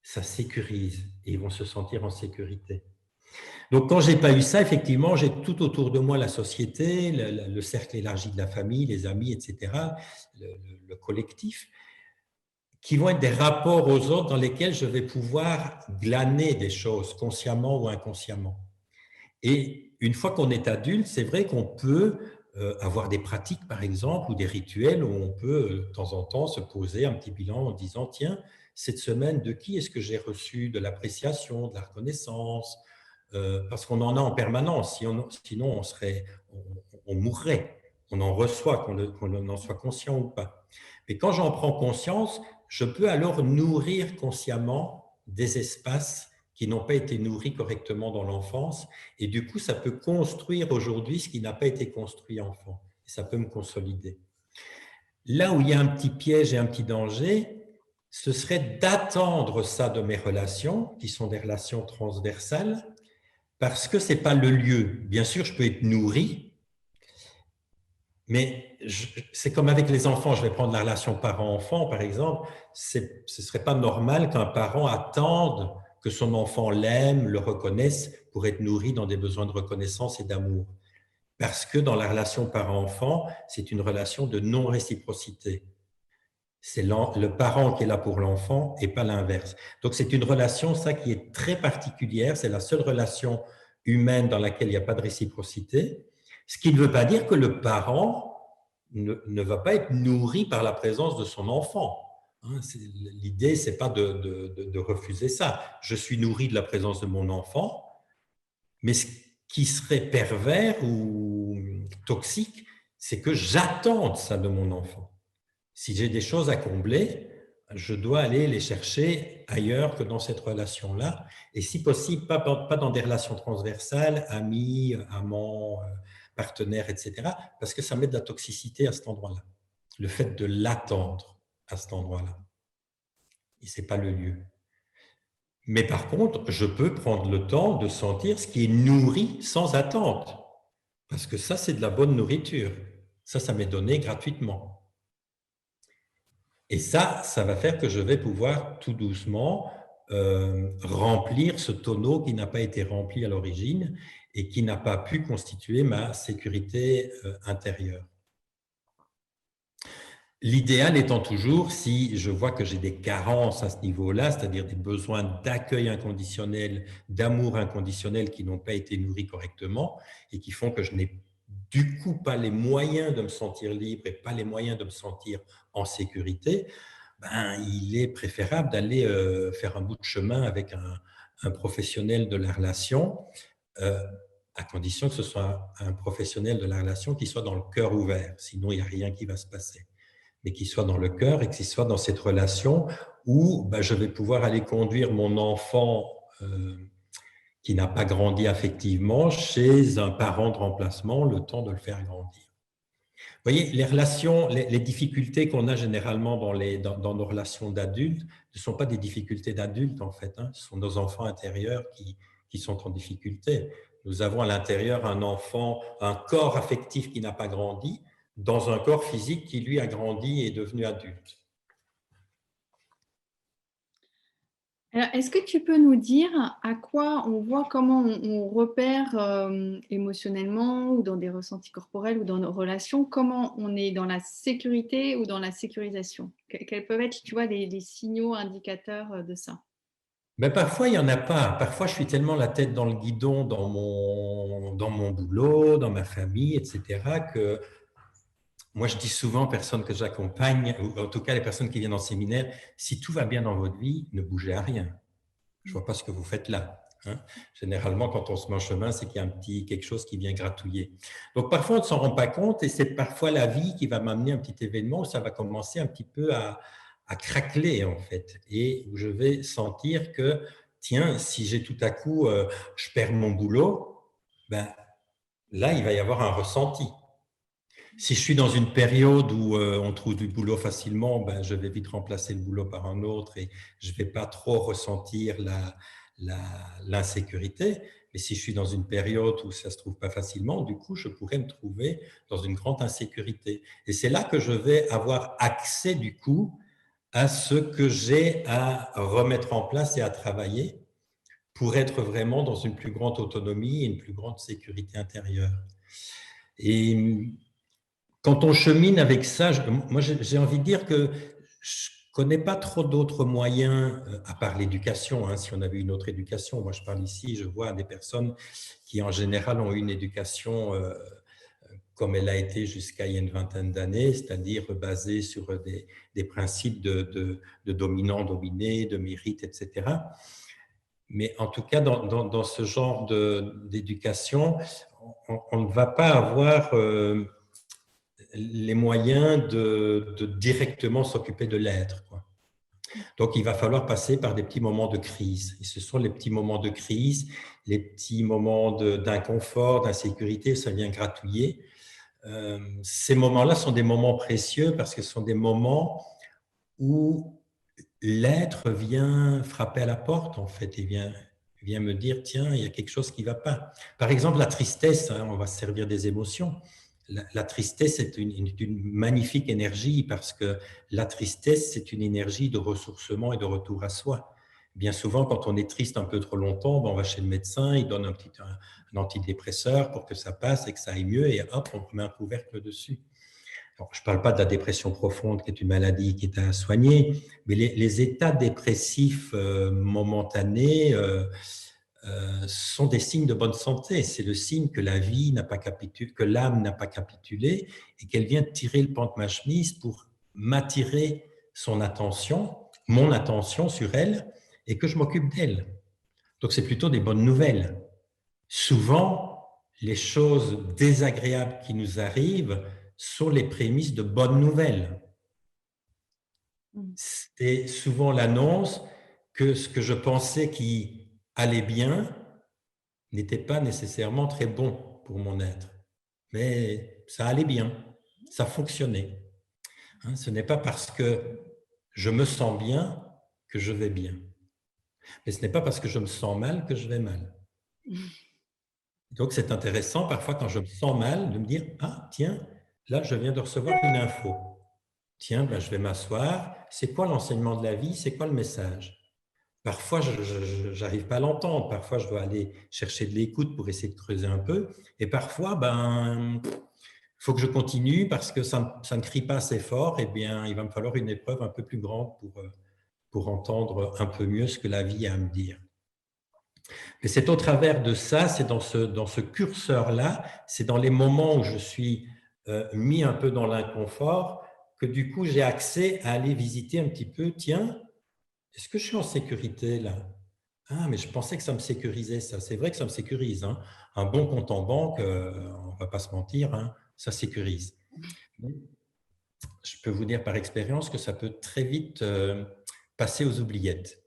ça sécurise et ils vont se sentir en sécurité. Donc, quand je n'ai pas eu ça, effectivement, j'ai tout autour de moi la société, le cercle élargi de la famille, les amis, etc., le collectif, qui vont être des rapports aux autres dans lesquels je vais pouvoir glaner des choses, consciemment ou inconsciemment. Et une fois qu'on est adulte, c'est vrai qu'on peut avoir des pratiques, par exemple, ou des rituels où on peut, de temps en temps, se poser un petit bilan en disant, tiens, cette semaine, de qui est-ce que j'ai reçu de l'appréciation, de la reconnaissance, parce qu'on en a en permanence, sinon on mourrait. On en reçoit, qu'on en soit conscient ou pas. Mais quand j'en prends conscience, je peux alors nourrir consciemment des espaces qui n'ont pas été nourris correctement dans l'enfance. Et du coup, ça peut construire aujourd'hui ce qui n'a pas été construit enfant. Et ça peut me consolider. Là où il y a un petit piège et un petit danger, ce serait d'attendre ça de mes relations, qui sont des relations transversales, parce que ce n'est pas le lieu. Bien sûr, je peux être nourri, mais c'est comme avec les enfants. Je vais prendre la relation parent-enfant, par exemple. Ce ne serait pas normal qu'un parent attende que son enfant l'aime, le reconnaisse pour être nourri dans des besoins de reconnaissance et d'amour. Parce que dans la relation parent-enfant, c'est une relation de non-réciprocité. C'est le parent qui est là pour l'enfant et pas l'inverse. Donc, c'est une relation, ça, qui est très particulière. C'est la seule relation humaine dans laquelle il n'y a pas de réciprocité. Ce qui ne veut pas dire que le parent ne va pas être nourri par la présence de son enfant. L'idée, ce n'est pas de refuser ça. Je suis nourri de la présence de mon enfant, mais ce qui serait pervers ou toxique, c'est que j'attende ça de mon enfant. Si j'ai des choses à combler, je dois aller les chercher ailleurs que dans cette relation-là. Et si possible, pas dans des relations transversales, amis, amants, partenaires, etc. Parce que ça met de la toxicité à cet endroit-là. Le fait de l'attendre à cet endroit-là. Et ce n'est pas le lieu. Mais par contre, je peux prendre le temps de sentir ce qui est nourri sans attente. Parce que ça, c'est de la bonne nourriture. Ça m'est donné gratuitement. Et ça va faire que je vais pouvoir tout doucement remplir ce tonneau qui n'a pas été rempli à l'origine et qui n'a pas pu constituer ma sécurité intérieure. L'idéal étant toujours, si je vois que j'ai des carences à ce niveau-là, c'est-à-dire des besoins d'accueil inconditionnel, d'amour inconditionnel qui n'ont pas été nourris correctement et qui font que je n'ai du coup pas les moyens de me sentir libre et pas les moyens de me sentir en sécurité, il est préférable d'aller faire un bout de chemin avec un professionnel de la relation, à condition que ce soit un professionnel de la relation qui soit dans le cœur ouvert. Sinon, il n'y a rien qui va se passer. Mais qui soit dans le cœur et qu'il soit dans cette relation où je vais pouvoir aller conduire mon enfant qui n'a pas grandi affectivement chez un parent de remplacement, le temps de le faire grandir. Vous voyez, les relations, les difficultés qu'on a généralement dans nos relations d'adultes ne sont pas des difficultés d'adultes en fait, ce sont nos enfants intérieurs qui sont en difficulté. Nous avons à l'intérieur un enfant, un corps affectif qui n'a pas grandi, dans un corps physique qui, lui, a grandi et est devenu adulte. Alors, est-ce que tu peux nous dire à quoi on voit, comment on repère émotionnellement ou dans des ressentis corporels ou dans nos relations, comment on est dans la sécurité ou dans la sécurisation? Quels peuvent être, tu vois, les signaux indicateurs de ça? Mais parfois, il n'y en a pas. Parfois, je suis tellement la tête dans le guidon dans mon boulot, dans ma famille, etc., que moi, je dis souvent aux personnes que j'accompagne, ou en tout cas les personnes qui viennent en séminaire, si tout va bien dans votre vie, ne bougez à rien. Je ne vois pas ce que vous faites là. Généralement, quand on se met en chemin, c'est qu'il y a quelque chose qui vient gratouiller. Donc, parfois, on ne s'en rend pas compte et c'est parfois la vie qui va m'amener un petit événement où ça va commencer un petit peu à craqueler, en fait. Et où je vais sentir que, tiens, si j'ai tout à coup, je perds mon boulot, là, il va y avoir un ressenti. Si je suis dans une période où on trouve du boulot facilement, je vais vite remplacer le boulot par un autre et je ne vais pas trop ressentir l'insécurité. Mais si je suis dans une période où ça ne se trouve pas facilement, du coup, je pourrais me trouver dans une grande insécurité. Et c'est là que je vais avoir accès, du coup, à ce que j'ai à remettre en place et à travailler pour être vraiment dans une plus grande autonomie et une plus grande sécurité intérieure. Et quand on chemine avec ça, moi j'ai envie de dire que je ne connais pas trop d'autres moyens, à part l'éducation, si on avait une autre éducation. Moi je parle ici, je vois des personnes qui en général ont eu une éducation comme elle a été jusqu'à il y a une vingtaine d'années, c'est-à-dire basée sur des principes de dominant-dominé, de mérite, etc. Mais en tout cas, dans ce genre d'éducation, on ne va pas avoir les moyens de directement s'occuper de l'être. Donc, il va falloir passer par des petits moments de crise. Et ce sont les petits moments de crise, les petits moments d'inconfort, d'insécurité, ça vient gratouiller. Ces moments-là sont des moments précieux parce que ce sont des moments où l'être vient frapper à la porte, en fait, et vient me dire, tiens, il y a quelque chose qui ne va pas. Par exemple, la tristesse, hein, on va se servir des émotions. La tristesse est une magnifique énergie parce que la tristesse, c'est une énergie de ressourcement et de retour à soi. Bien souvent, quand on est triste un peu trop longtemps, on va chez le médecin, il donne un antidépresseur pour que ça passe et que ça aille mieux, et hop, on met un couvercle dessus. Alors, je ne parle pas de la dépression profonde, qui est une maladie qui est à soigner, mais les états dépressifs momentanés sont des signes de bonne santé. C'est le signe que la vie n'a pas capitulé, que l'âme n'a pas capitulé et qu'elle vient tirer le pan de ma chemise pour m'attirer son attention, mon attention sur elle, et que je m'occupe d'elle. Donc, c'est plutôt des bonnes nouvelles. Souvent, les choses désagréables qui nous arrivent sont les prémices de bonnes nouvelles. C'est souvent l'annonce que ce que je pensais qui allait bien n'était pas nécessairement très bon pour mon être. Mais ça allait bien, ça fonctionnait. Hein, ce n'est pas parce que je me sens bien que je vais bien. Mais ce n'est pas parce que je me sens mal que je vais mal. Donc, c'est intéressant parfois quand je me sens mal de me dire « Ah, tiens, là, je viens de recevoir une info. Tiens, ben, je vais m'asseoir. C'est quoi l'enseignement de la vie? C'est quoi le message ?» Parfois, je n'arrive pas à l'entendre. Parfois, je dois aller chercher de l'écoute pour essayer de creuser un peu. Et parfois, ben, il faut que je continue parce que ça ne crie pas assez fort. Eh bien, il va me falloir une épreuve un peu plus grande pour entendre un peu mieux ce que la vie a à me dire. Mais c'est au travers de ça, c'est dans ce curseur-là, c'est dans les moments où je suis mis un peu dans l'inconfort que du coup, j'ai accès à aller visiter un petit peu, tiens, est-ce que je suis en sécurité là? Ah, mais je pensais que ça me sécurisait, ça. C'est vrai que ça me sécurise. Hein. Un bon compte en banque, on ne va pas se mentir, hein, ça sécurise. Je peux vous dire par expérience que ça peut très vite passer aux oubliettes.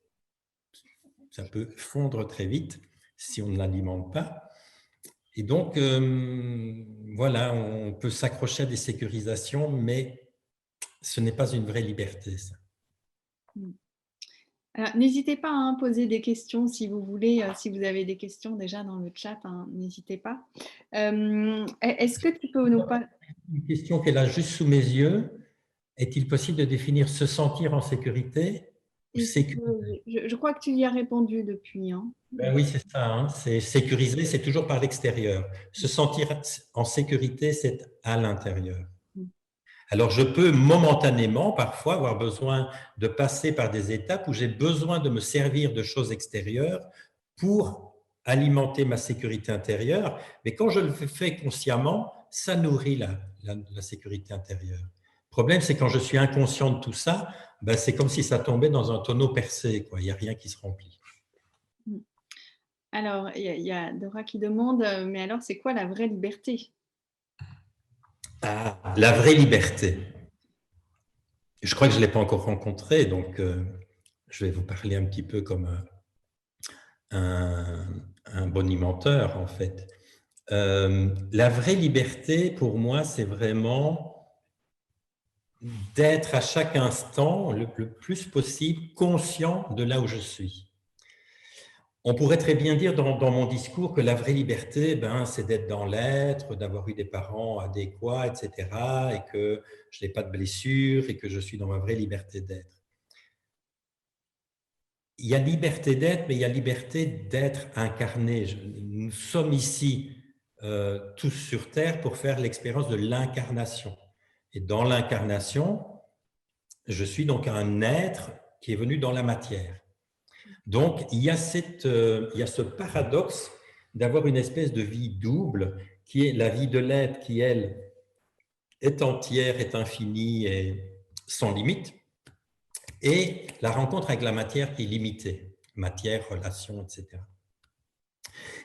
Ça peut fondre très vite si on ne l'alimente pas. Et donc, voilà, on peut s'accrocher à des sécurisations, mais ce n'est pas une vraie liberté, ça. N'hésitez pas à poser des questions si vous voulez, si vous avez des questions déjà dans le chat, hein, n'hésitez pas. Est-ce que tu peux nous parler? Une question qu'elle a juste sous mes yeux. Est-il possible de définir se sentir en sécurité ou sécurisé? Je crois que tu y as répondu depuis. Hein. Ben oui, c'est ça. Hein. C'est sécurisé, c'est toujours par l'extérieur. Se sentir en sécurité, c'est à l'intérieur. Alors, je peux momentanément, parfois, avoir besoin de passer par des étapes où j'ai besoin de me servir de choses extérieures pour alimenter ma sécurité intérieure. Mais quand je le fais consciemment, ça nourrit la sécurité intérieure. Le problème, c'est quand je suis inconscient de tout ça, ben c'est comme si ça tombait dans un tonneau percé, quoi. Il n'y a rien qui se remplit. Alors, il y a Dora qui demande, mais alors, c'est quoi la vraie liberté? Ah, la vraie liberté. Je crois que je ne l'ai pas encore rencontrée, donc je vais vous parler un petit peu comme un bonimenteur, en fait. La vraie liberté, pour moi, c'est vraiment d'être à chaque instant le plus possible conscient de là où je suis. On pourrait très bien dire dans mon discours que la vraie liberté, ben, c'est d'être dans l'être, d'avoir eu des parents adéquats, etc., et que je n'ai pas de blessures et que je suis dans ma vraie liberté d'être. Il y a liberté d'être, mais il y a liberté d'être incarné. Nous sommes ici tous sur Terre pour faire l'expérience de l'incarnation. Et dans l'incarnation, je suis donc un être qui est venu dans la matière. Donc, il y a ce paradoxe d'avoir une espèce de vie double qui est la vie de l'être qui, elle, est entière, est infinie et sans limite, et la rencontre avec la matière qui est limitée, matière, relation, etc.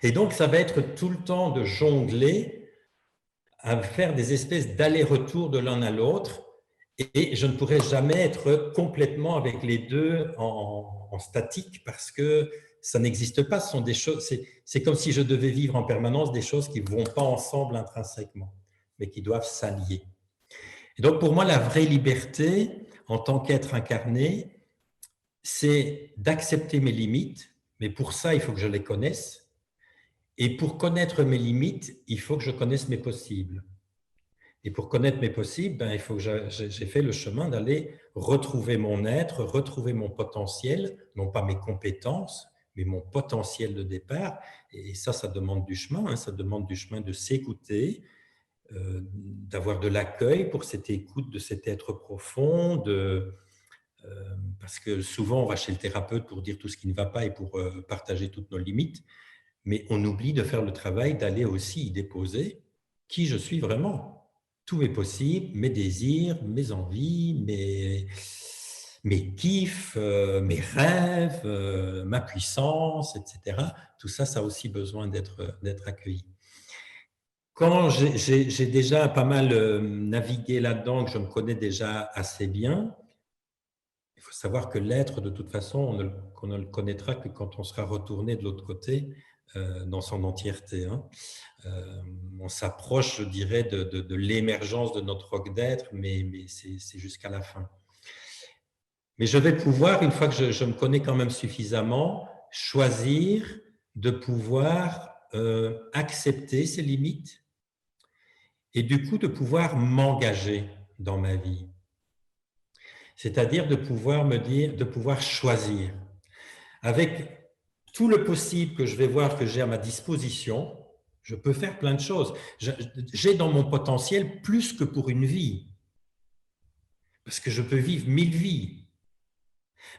Et donc, ça va être tout le temps de jongler à faire des espèces d'allers-retours de l'un à l'autre Et je ne pourrais jamais être complètement avec les deux en statique parce que ça n'existe pas. Ce sont des choses, c'est comme si je devais vivre en permanence des choses qui ne vont pas ensemble intrinsèquement, mais qui doivent s'allier. Et donc, pour moi, la vraie liberté, en tant qu'être incarné, c'est d'accepter mes limites, mais pour ça, il faut que je les connaisse. Et pour connaître mes limites, il faut que je connaisse mes possibles. Et pour connaître mes possibles, il faut que j'ai fait le chemin d'aller retrouver mon être, retrouver mon potentiel, non pas mes compétences, mais mon potentiel de départ. Et ça demande du chemin, ça demande du chemin de s'écouter, d'avoir de l'accueil pour cette écoute de cet être profond, parce que souvent on va chez le thérapeute pour dire tout ce qui ne va pas et pour partager toutes nos limites, mais on oublie de faire le travail d'aller aussi y déposer qui je suis vraiment. Tous mes possibles, mes désirs, mes envies, mes kiffs, mes rêves, ma puissance, etc. Tout ça, ça a aussi besoin d'être accueilli. Quand j'ai déjà pas mal navigué là-dedans, que je me connais déjà assez bien, il faut savoir que l'être, de toute façon, on ne le connaîtra que quand on sera retourné de l'autre côté, dans son entièreté. Hein. On s'approche, je dirais, de l'émergence de notre roc d'être, mais c'est jusqu'à la fin. Mais je vais pouvoir, une fois que je me connais quand même suffisamment, choisir de pouvoir accepter ces limites et du coup de pouvoir m'engager dans ma vie. C'est-à-dire de pouvoir me dire, de pouvoir choisir. Avec tout le possible que je vais voir que j'ai à ma disposition, je peux faire plein de choses. J'ai dans mon potentiel plus que pour une vie, parce que je peux vivre 1000 vies.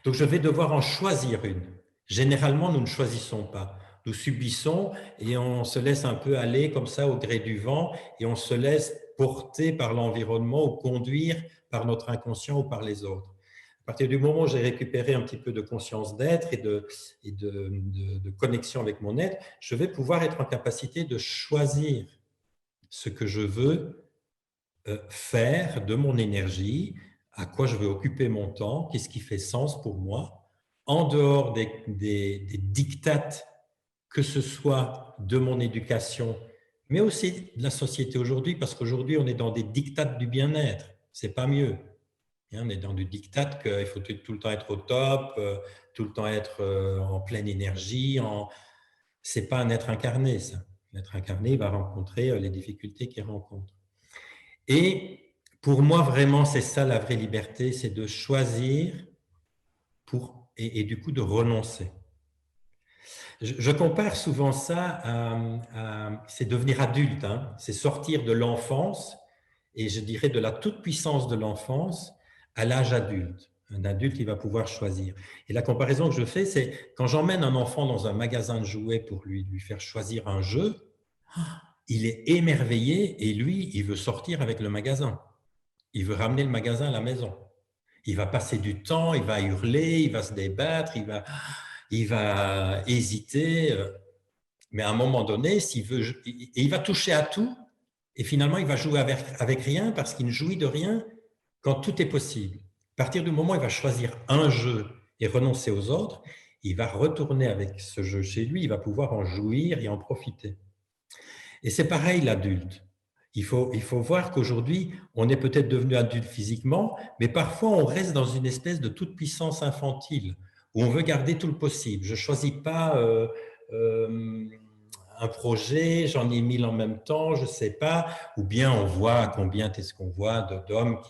Donc je vais devoir en choisir une. Généralement, nous ne choisissons pas. Nous subissons et on se laisse un peu aller comme ça au gré du vent et on se laisse porter par l'environnement ou conduire par notre inconscient ou par les autres. À partir du moment où j'ai récupéré un petit peu de conscience d'être et de connexion avec mon être, je vais pouvoir être en capacité de choisir ce que je veux faire de mon énergie, à quoi je veux occuper mon temps, qu'est-ce qui fait sens pour moi, en dehors des dictates, que ce soit de mon éducation, mais aussi de la société aujourd'hui, parce qu'aujourd'hui, on est dans des dictates du bien-être. C'est pas mieux. On est dans du diktat qu'il faut tout le temps être au top, tout le temps être en pleine énergie. C'est pas un être incarné, ça. Un être incarné va rencontrer les difficultés qu'il rencontre. Et pour moi, vraiment, c'est ça la vraie liberté, c'est de choisir et du coup de renoncer. Je compare souvent ça c'est devenir adulte, hein. C'est sortir de l'enfance et je dirais de la toute-puissance de l'enfance à l'âge adulte. Un adulte, il va pouvoir choisir. Et la comparaison que je fais, c'est quand j'emmène un enfant dans un magasin de jouets pour lui faire choisir un jeu, il est émerveillé et lui, il veut sortir avec le magasin. Il veut ramener le magasin à la maison. Il va passer du temps, il va hurler, il va se débattre, il va hésiter. Mais à un moment donné, il va toucher à tout et finalement, il va jouer avec rien parce qu'il ne jouit de rien quand tout est possible. À partir du moment où il va choisir un jeu et renoncer aux autres, il va retourner avec ce jeu chez lui, il va pouvoir en jouir et en profiter. Et c'est pareil l'adulte. Il faut voir qu'aujourd'hui, on est peut-être devenu adulte physiquement, mais parfois on reste dans une espèce de toute-puissance infantile, où on veut garder tout le possible. Je ne choisis pas un projet, j'en ai 1000 en même temps, je ne sais pas, ou bien on voit combien est-ce qu'on voit d'hommes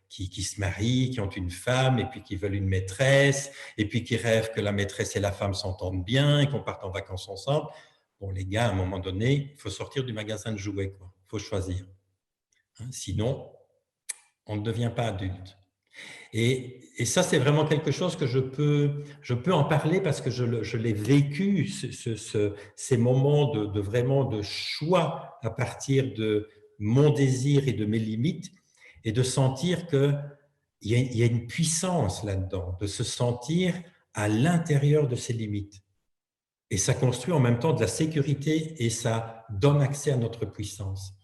qui se marient, qui ont une femme, et puis qui veulent une maîtresse, et puis qui rêvent que la maîtresse et la femme s'entendent bien, et qu'on parte en vacances ensemble. Bon, les gars, à un moment donné, il faut sortir du magasin de jouets, quoi. Il faut choisir. Hein, sinon, on ne devient pas adulte. Et ça, c'est vraiment quelque chose que je peux en parler parce que je l'ai vécu, ces moments vraiment de choix à partir de mon désir et de mes limites, et de sentir qu'il y a une puissance là-dedans, de se sentir à l'intérieur de ses limites. Et ça construit en même temps de la sécurité et ça donne accès à notre puissance.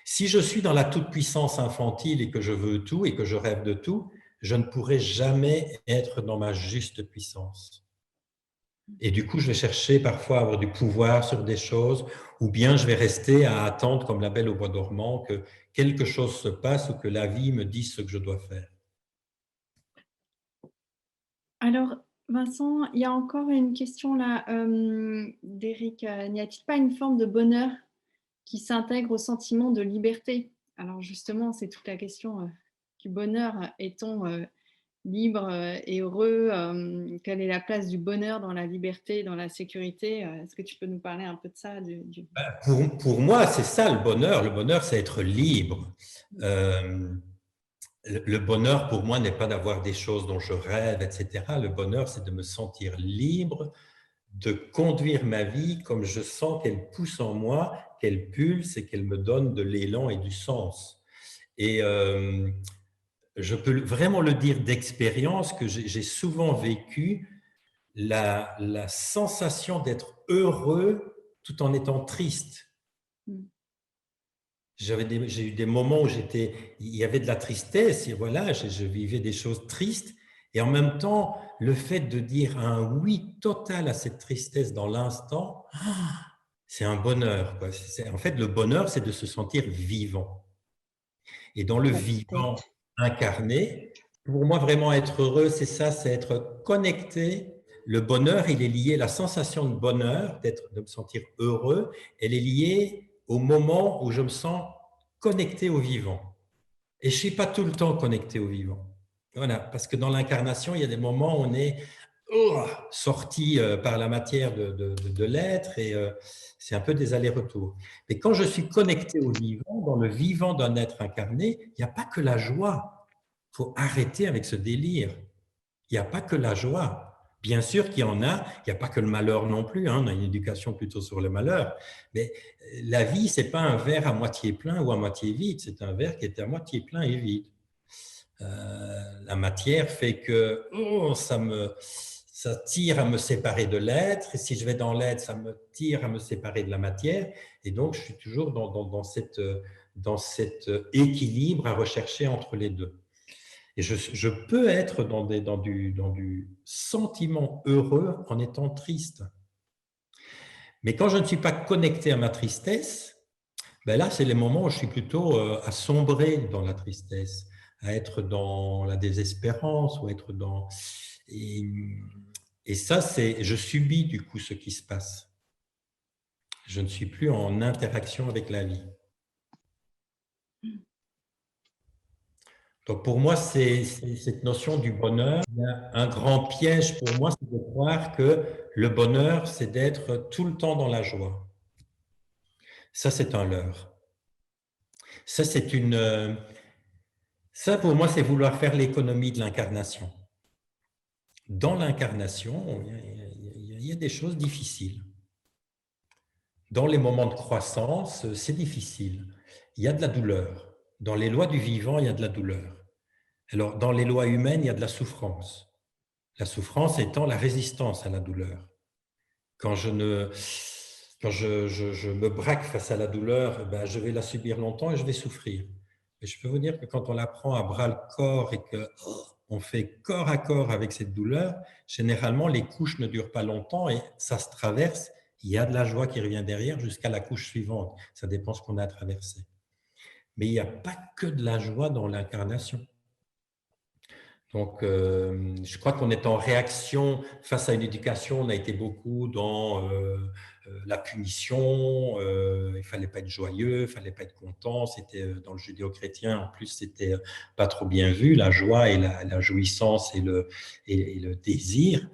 Si je suis dans la toute-puissance infantile et que je veux tout et que je rêve de tout, je ne pourrai jamais être dans ma juste puissance. Et du coup, je vais chercher parfois à avoir du pouvoir sur des choses, ou bien je vais rester à attendre comme la belle au bois dormant que quelque chose se passe ou que la vie me dise ce que je dois faire. Alors, Vincent, il y a encore une question là d'Éric. N'y a-t-il pas une forme de bonheur qui s'intègre au sentiment de liberté? Alors justement, c'est toute la question du bonheur. Est-on libre et heureux? Quelle est la place du bonheur dans la liberté, dans la sécurité? Est-ce que tu peux nous parler un peu de ça Pour moi, c'est ça le bonheur. Le bonheur, c'est être libre. Euh, le bonheur, pour moi, n'est pas d'avoir des choses dont je rêve, etc. Le bonheur, c'est de me sentir libre, de conduire ma vie comme je sens qu'elle pousse en moi, qu'elle pulse et qu'elle me donne de l'élan et du sens. Et je peux vraiment le dire d'expérience que j'ai souvent vécu la sensation d'être heureux tout en étant triste. Mm. J'ai eu des moments où il y avait de la tristesse et voilà, je vivais des choses tristes. Et en même temps, le fait de dire un oui total à cette tristesse dans l'instant, c'est un bonheur, quoi. En fait, le bonheur, c'est de se sentir vivant. Et dans le vivant incarné, pour moi, vraiment être heureux, c'est ça, c'est être connecté. Le bonheur, il est lié, la sensation de bonheur, de me sentir heureux, elle est liée au moment où je me sens connecté au vivant. Et je ne suis pas tout le temps connecté au vivant. Voilà, parce que dans l'incarnation, il y a des moments où on est sorti par la matière de l'être et c'est un peu des allers-retours. Mais quand je suis connecté au vivant, dans le vivant d'un être incarné, il n'y a pas que la joie. Il faut arrêter avec ce délire. Il n'y a pas que la joie. Bien sûr qu'il y en a, il n'y a pas que le malheur non plus, hein, on a une éducation plutôt sur le malheur, mais la vie, ce n'est pas un verre à moitié plein ou à moitié vide, c'est un verre qui est à moitié plein et vide. La matière fait que ça tire à me séparer de l'être, et si je vais dans l'être, ça me tire à me séparer de la matière, et donc je suis toujours dans cet équilibre à rechercher entre les deux. Et je peux être dans du sentiment heureux en étant triste. Mais quand je ne suis pas connecté à ma tristesse, ben là, c'est les moments où je suis plutôt à sombrer dans la tristesse, à être dans la désespérance ou être dans… Et, et ça, je subis du coup ce qui se passe. Je ne suis plus en interaction avec la vie. Donc pour moi, c'est cette notion du bonheur. Un grand piège pour moi, c'est de croire que le bonheur, c'est d'être tout le temps dans la joie. Ça, c'est un leurre. Ça, ça, pour moi, c'est vouloir faire l'économie de l'incarnation. Dans l'incarnation, il y a des choses difficiles. Dans les moments de croissance, c'est difficile. Il y a de la douleur. Dans les lois du vivant, il y a de la douleur. Alors, dans les lois humaines, il y a de la souffrance. La souffrance étant la résistance à la douleur. Quand je me braque face à la douleur, ben, je vais la subir longtemps et je vais souffrir. Mais je peux vous dire que quand on la prend à bras le corps et qu'on fait corps à corps avec cette douleur, généralement, les couches ne durent pas longtemps et ça se traverse. Il y a de la joie qui revient derrière jusqu'à la couche suivante. Ça dépend ce qu'on a traversé. Mais il n'y a pas que de la joie dans l'incarnation. Donc, je crois qu'on est en réaction face à une éducation. On a été beaucoup dans la punition. Il ne fallait pas être joyeux, il ne fallait pas être content. C'était dans le judéo-chrétien, en plus, c'était pas trop bien vu, la joie et la jouissance et le désir.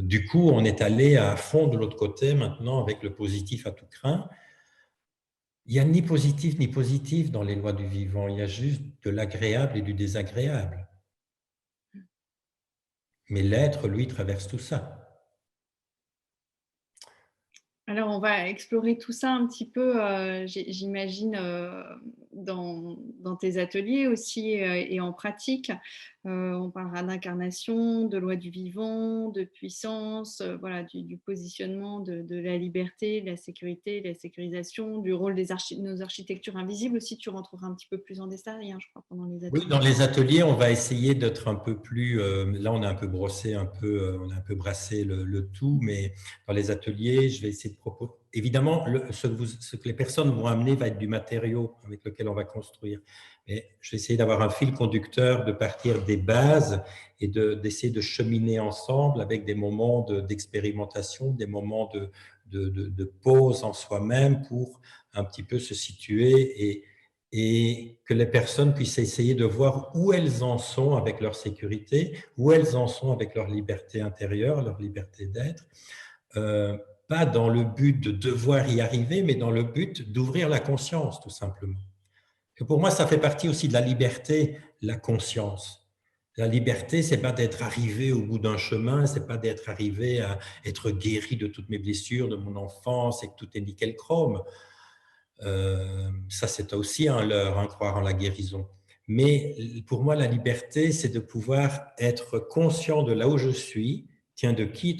Du coup, on est allé à fond de l'autre côté maintenant avec le positif à tout craint. Il n'y a ni positif ni positif dans les lois du vivant. Il y a juste de l'agréable et du désagréable. Mais l'être, lui, traverse tout ça. Alors, on va explorer tout ça un petit peu, j'imagine, dans tes ateliers aussi et en pratique. On parlera d'incarnation, de loi du vivant, de puissance, voilà, du positionnement de la liberté, de la sécurité, de la sécurisation, du rôle de nos architectures invisibles aussi. Tu rentreras un petit peu plus en détail, hein, je crois, pendant les Oui, ateliers. dans les ateliers, on va essayer d'être un peu plus. Là, on a un peu brossé, on a un peu brassé le tout, mais dans les ateliers, je vais essayer de proposer. Évidemment, ce que les personnes vont amener va être du matériau avec lequel on va construire. Mais je vais essayer d'avoir un fil conducteur, de partir des bases et d'essayer de cheminer ensemble avec des moments d'expérimentation, des moments de pause en soi-même pour un petit peu se situer et que les personnes puissent essayer de voir où elles en sont avec leur sécurité, où elles en sont avec leur liberté intérieure, leur liberté d'être, pas dans le but de devoir y arriver, mais dans le but d'ouvrir la conscience, tout simplement. Et pour moi, ça fait partie aussi de la liberté, la conscience. La liberté, c'est pas d'être arrivé au bout d'un chemin, c'est pas d'être arrivé à être guéri de toutes mes blessures de mon enfance et que tout est nickel chrome. Ça, c'est aussi un leurre, hein, croire en la guérison. Mais pour moi, la liberté, c'est de pouvoir être conscient de là où je suis. Tiens, de qui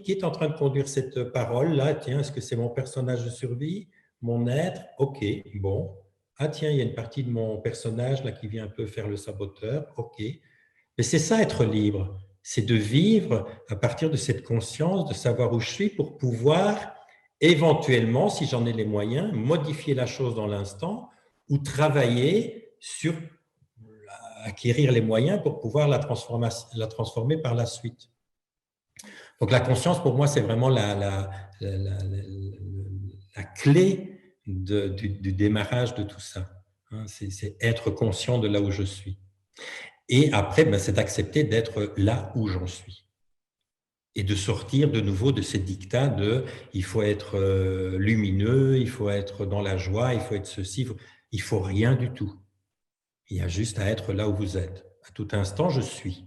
est en train de conduire cette parole-là? Tiens, est-ce que c'est mon personnage de survie? Mon être? Ok, bon. Ah tiens, il y a une partie de mon personnage là qui vient un peu faire le saboteur. Ok. Mais c'est ça, être libre. C'est de vivre à partir de cette conscience, de savoir où je suis pour pouvoir éventuellement, si j'en ai les moyens, modifier la chose dans l'instant ou travailler sur acquérir les moyens pour pouvoir la transformer par la suite. Donc la conscience, pour moi, c'est vraiment la clé du démarrage de tout ça. C'est être conscient de là où je suis. Et après, ben, c'est d'accepter d'être là où j'en suis. Et de sortir de nouveau de ces dictats de il faut être lumineux, il faut être dans la joie, il faut être ceci. Il faut rien du tout. Il y a juste à être là où vous êtes. À tout instant, je suis.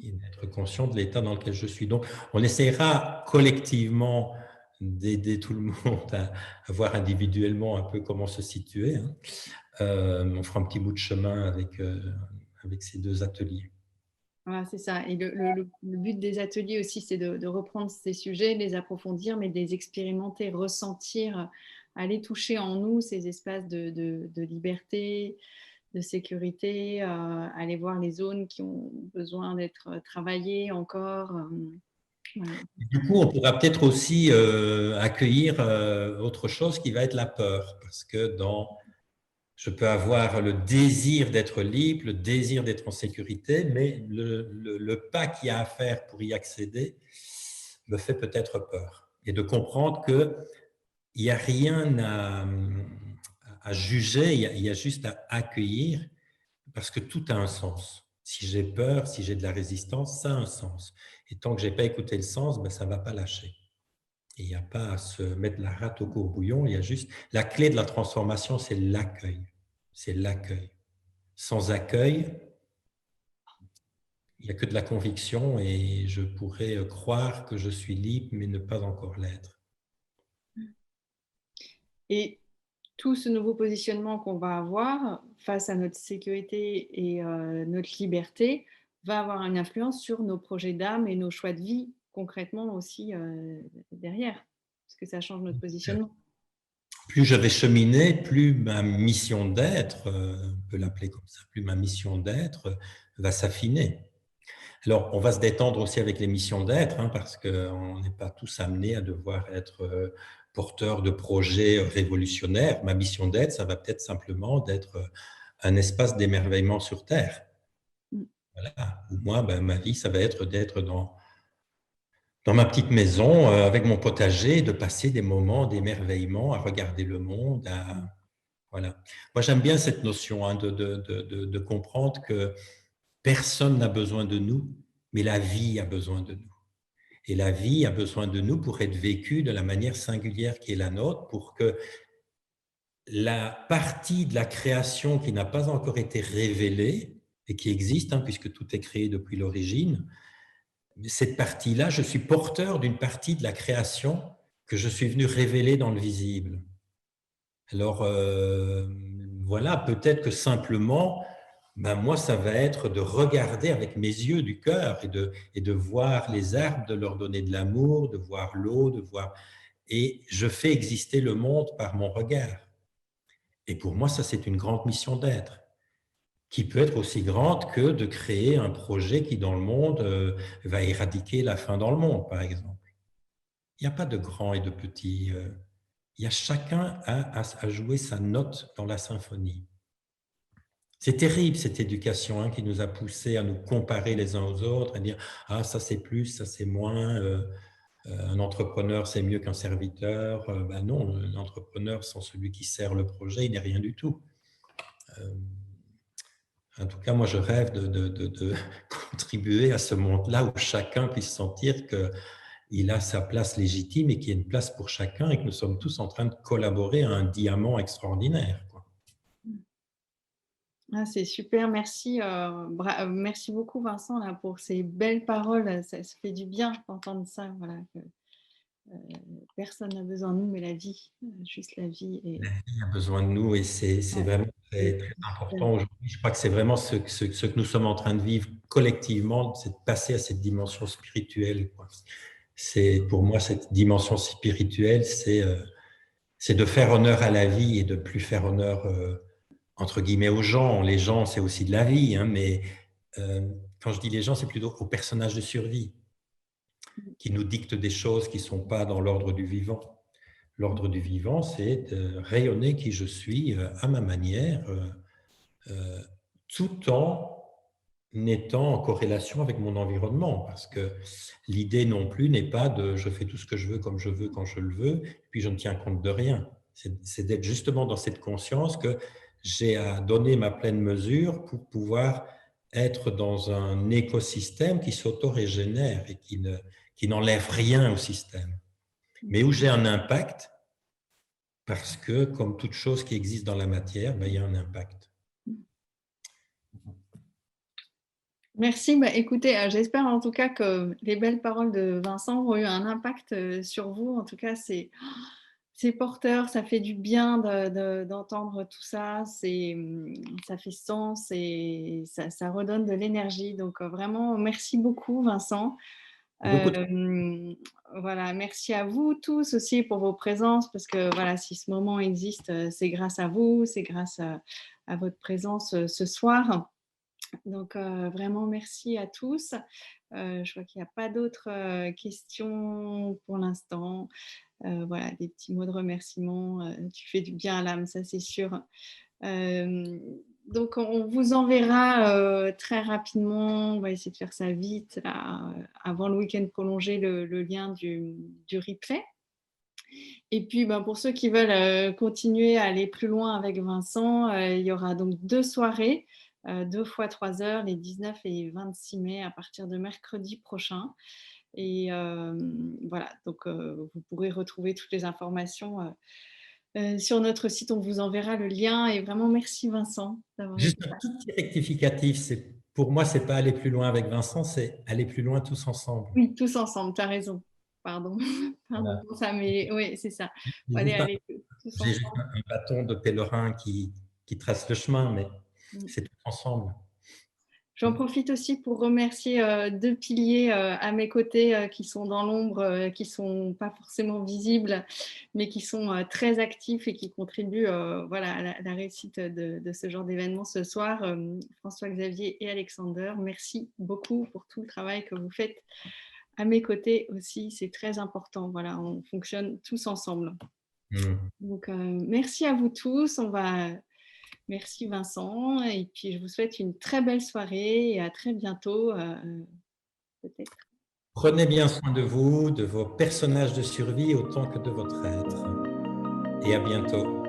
Et d'être conscient de l'état dans lequel je suis. Donc, on essaiera collectivement d'aider tout le monde à voir individuellement un peu comment se situer. Hein. On fera un petit bout de chemin avec ces deux ateliers. Voilà, c'est ça. Et le but des ateliers aussi, c'est de reprendre ces sujets, les approfondir, mais de les expérimenter, ressentir, aller toucher en nous ces espaces de liberté, de sécurité, aller voir les zones qui ont besoin d'être travaillées encore. Voilà. Du coup, on pourra peut-être aussi accueillir autre chose qui va être la peur, parce que je peux avoir le désir d'être libre, le désir d'être en sécurité, mais le pas qu'il y a à faire pour y accéder me fait peut-être peur. Et de comprendre qu'il n'y a rien à juger, il y a juste à accueillir, parce que tout a un sens. Si j'ai peur, si j'ai de la résistance, ça a un sens. Et tant que je n'ai pas écouté le sens, ben, ça ne va pas lâcher. Et il n'y a pas à se mettre la rate au courbouillon, il y a juste… La clé de la transformation, c'est l'accueil. C'est l'accueil. Sans accueil, il n'y a que de la conviction et je pourrais croire que je suis libre, mais ne pas encore l'être. Et tout ce nouveau positionnement qu'on va avoir face à notre sécurité et notre liberté va avoir une influence sur nos projets d'âme et nos choix de vie concrètement aussi derrière, parce que ça change notre positionnement. Plus je vais cheminer, plus ma mission d'être, on peut l'appeler comme ça, plus ma mission d'être va s'affiner. Alors, on va se détendre aussi avec les missions d'être, hein, parce qu'on n'est pas tous amenés à devoir être porteurs de projets révolutionnaires. Ma mission d'être, ça va peut-être simplement d'être un espace d'émerveillement sur Terre. Voilà. Ou moi, ben, ma vie, ça va être d'être dans ma petite maison, avec mon potager, de passer des moments d'émerveillement, à regarder le monde. Voilà. Moi, j'aime bien cette notion hein, de comprendre que personne n'a besoin de nous, mais la vie a besoin de nous. Et la vie a besoin de nous pour être vécue de la manière singulière qui est la nôtre, pour que la partie de la création qui n'a pas encore été révélée, et qui existe, hein, puisque tout est créé depuis l'origine, cette partie-là, je suis porteur d'une partie de la création que je suis venu révéler dans le visible. Alors, voilà, peut-être que simplement, ben moi, ça va être de regarder avec mes yeux du cœur et de voir les arbres, de leur donner de l'amour, de voir l'eau, de voir… Et je fais exister le monde par mon regard. Et pour moi, ça, c'est une grande mission d'être, qui peut être aussi grande que de créer un projet qui, dans le monde, va éradiquer la faim dans le monde, par exemple. Il n'y a pas de grand et de petit. Il y a chacun à jouer sa note dans la symphonie. C'est terrible cette éducation qui nous a poussés à nous comparer les uns aux autres, à dire ah ça c'est plus, ça c'est moins, un entrepreneur c'est mieux qu'un serviteur. Ben non, un entrepreneur sans celui qui sert le projet, il n'est rien du tout. En tout cas, moi je rêve de contribuer à ce monde-là où chacun puisse sentir que il a sa place légitime et qu'il y a une place pour chacun et que nous sommes tous en train de collaborer à un diamant extraordinaire, quoi. Ah, c'est super, merci, merci beaucoup Vincent là, pour ces belles paroles, ça fait du bien d'entendre ça, voilà, que personne n'a besoin de nous, mais la vie, juste la vie. Et Il a besoin de nous et c'est ouais, vraiment c'est très, très important aujourd'hui. Je crois que c'est vraiment ce que nous sommes en train de vivre collectivement, c'est de passer à cette dimension spirituelle, quoi. Pour moi, cette dimension spirituelle, c'est de faire honneur à la vie et de plus faire honneur, entre guillemets, aux gens. Les gens, c'est aussi de la vie, mais quand je dis les gens, c'est plutôt aux personnages de survie qui nous dictent des choses qui ne sont pas dans l'ordre du vivant. L'ordre du vivant, c'est de rayonner qui je suis à ma manière, tout en étant en corrélation avec mon environnement. Parce que l'idée non plus n'est pas de je fais tout ce que je veux comme je veux quand je le veux, puis je ne tiens compte de rien. C'est d'être justement dans cette conscience que j'ai à donner ma pleine mesure pour pouvoir être dans un écosystème qui s'auto-régénère et qui n'enlève rien au système, mais où j'ai un impact parce que, comme toute chose qui existe dans la matière, il y a un impact. Merci. Bah, écoutez, j'espère en tout cas que les belles paroles de Vincent ont eu un impact sur vous. En tout cas, c'est porteur, ça fait du bien d'entendre tout ça. Ça fait sens et ça redonne de l'énergie. Donc, vraiment, merci beaucoup, Vincent. Beaucoup de… Voilà, merci à vous tous aussi pour vos présences, parce que voilà, si ce moment existe, c'est grâce à vous, c'est grâce à votre présence ce soir. Donc, vraiment, merci à tous. Je vois qu'il n'y a pas d'autres questions pour l'instant. Voilà, des petits mots de remerciement. Tu fais du bien à l'âme, ça c'est sûr. Donc, on vous enverra très rapidement, on va essayer de faire ça vite, là, avant le week-end prolongé, le lien du replay. Et puis, pour ceux qui veulent continuer à aller plus loin avec Vincent, il y aura donc 2 soirées, 2 fois 3 heures, les 19 et 26 mai, à partir de mercredi prochain. Et voilà, donc vous pourrez retrouver toutes les informations sur notre site. On vous enverra le lien. Et vraiment, merci Vincent d'avoir Juste été un là. tout petit rectificatif, pour moi, ce n'est pas aller plus loin avec Vincent, c'est aller plus loin tous ensemble. Oui, tous ensemble, tu as raison. Pardon, pardon Voilà. pour ça, mais oui, c'est ça. J'ai Allez, juste un, allez, tous j'ai juste ensemble. un bâton de pèlerin qui trace le chemin, mais Mm. c'est tous ensemble. J'en profite aussi pour remercier 2 piliers à mes côtés qui sont dans l'ombre, qui ne sont pas forcément visibles, mais qui sont très actifs et qui contribuent voilà, à la réussite de ce genre d'événement ce soir. François-Xavier et Alexander, merci beaucoup pour tout le travail que vous faites à mes côtés aussi. C'est très important. Voilà, on fonctionne tous ensemble. Donc, merci à vous tous. Merci Vincent, et puis je vous souhaite une très belle soirée et à très bientôt, peut-être. Prenez bien soin de vous, de vos personnages de survie autant que de votre être. Et à bientôt.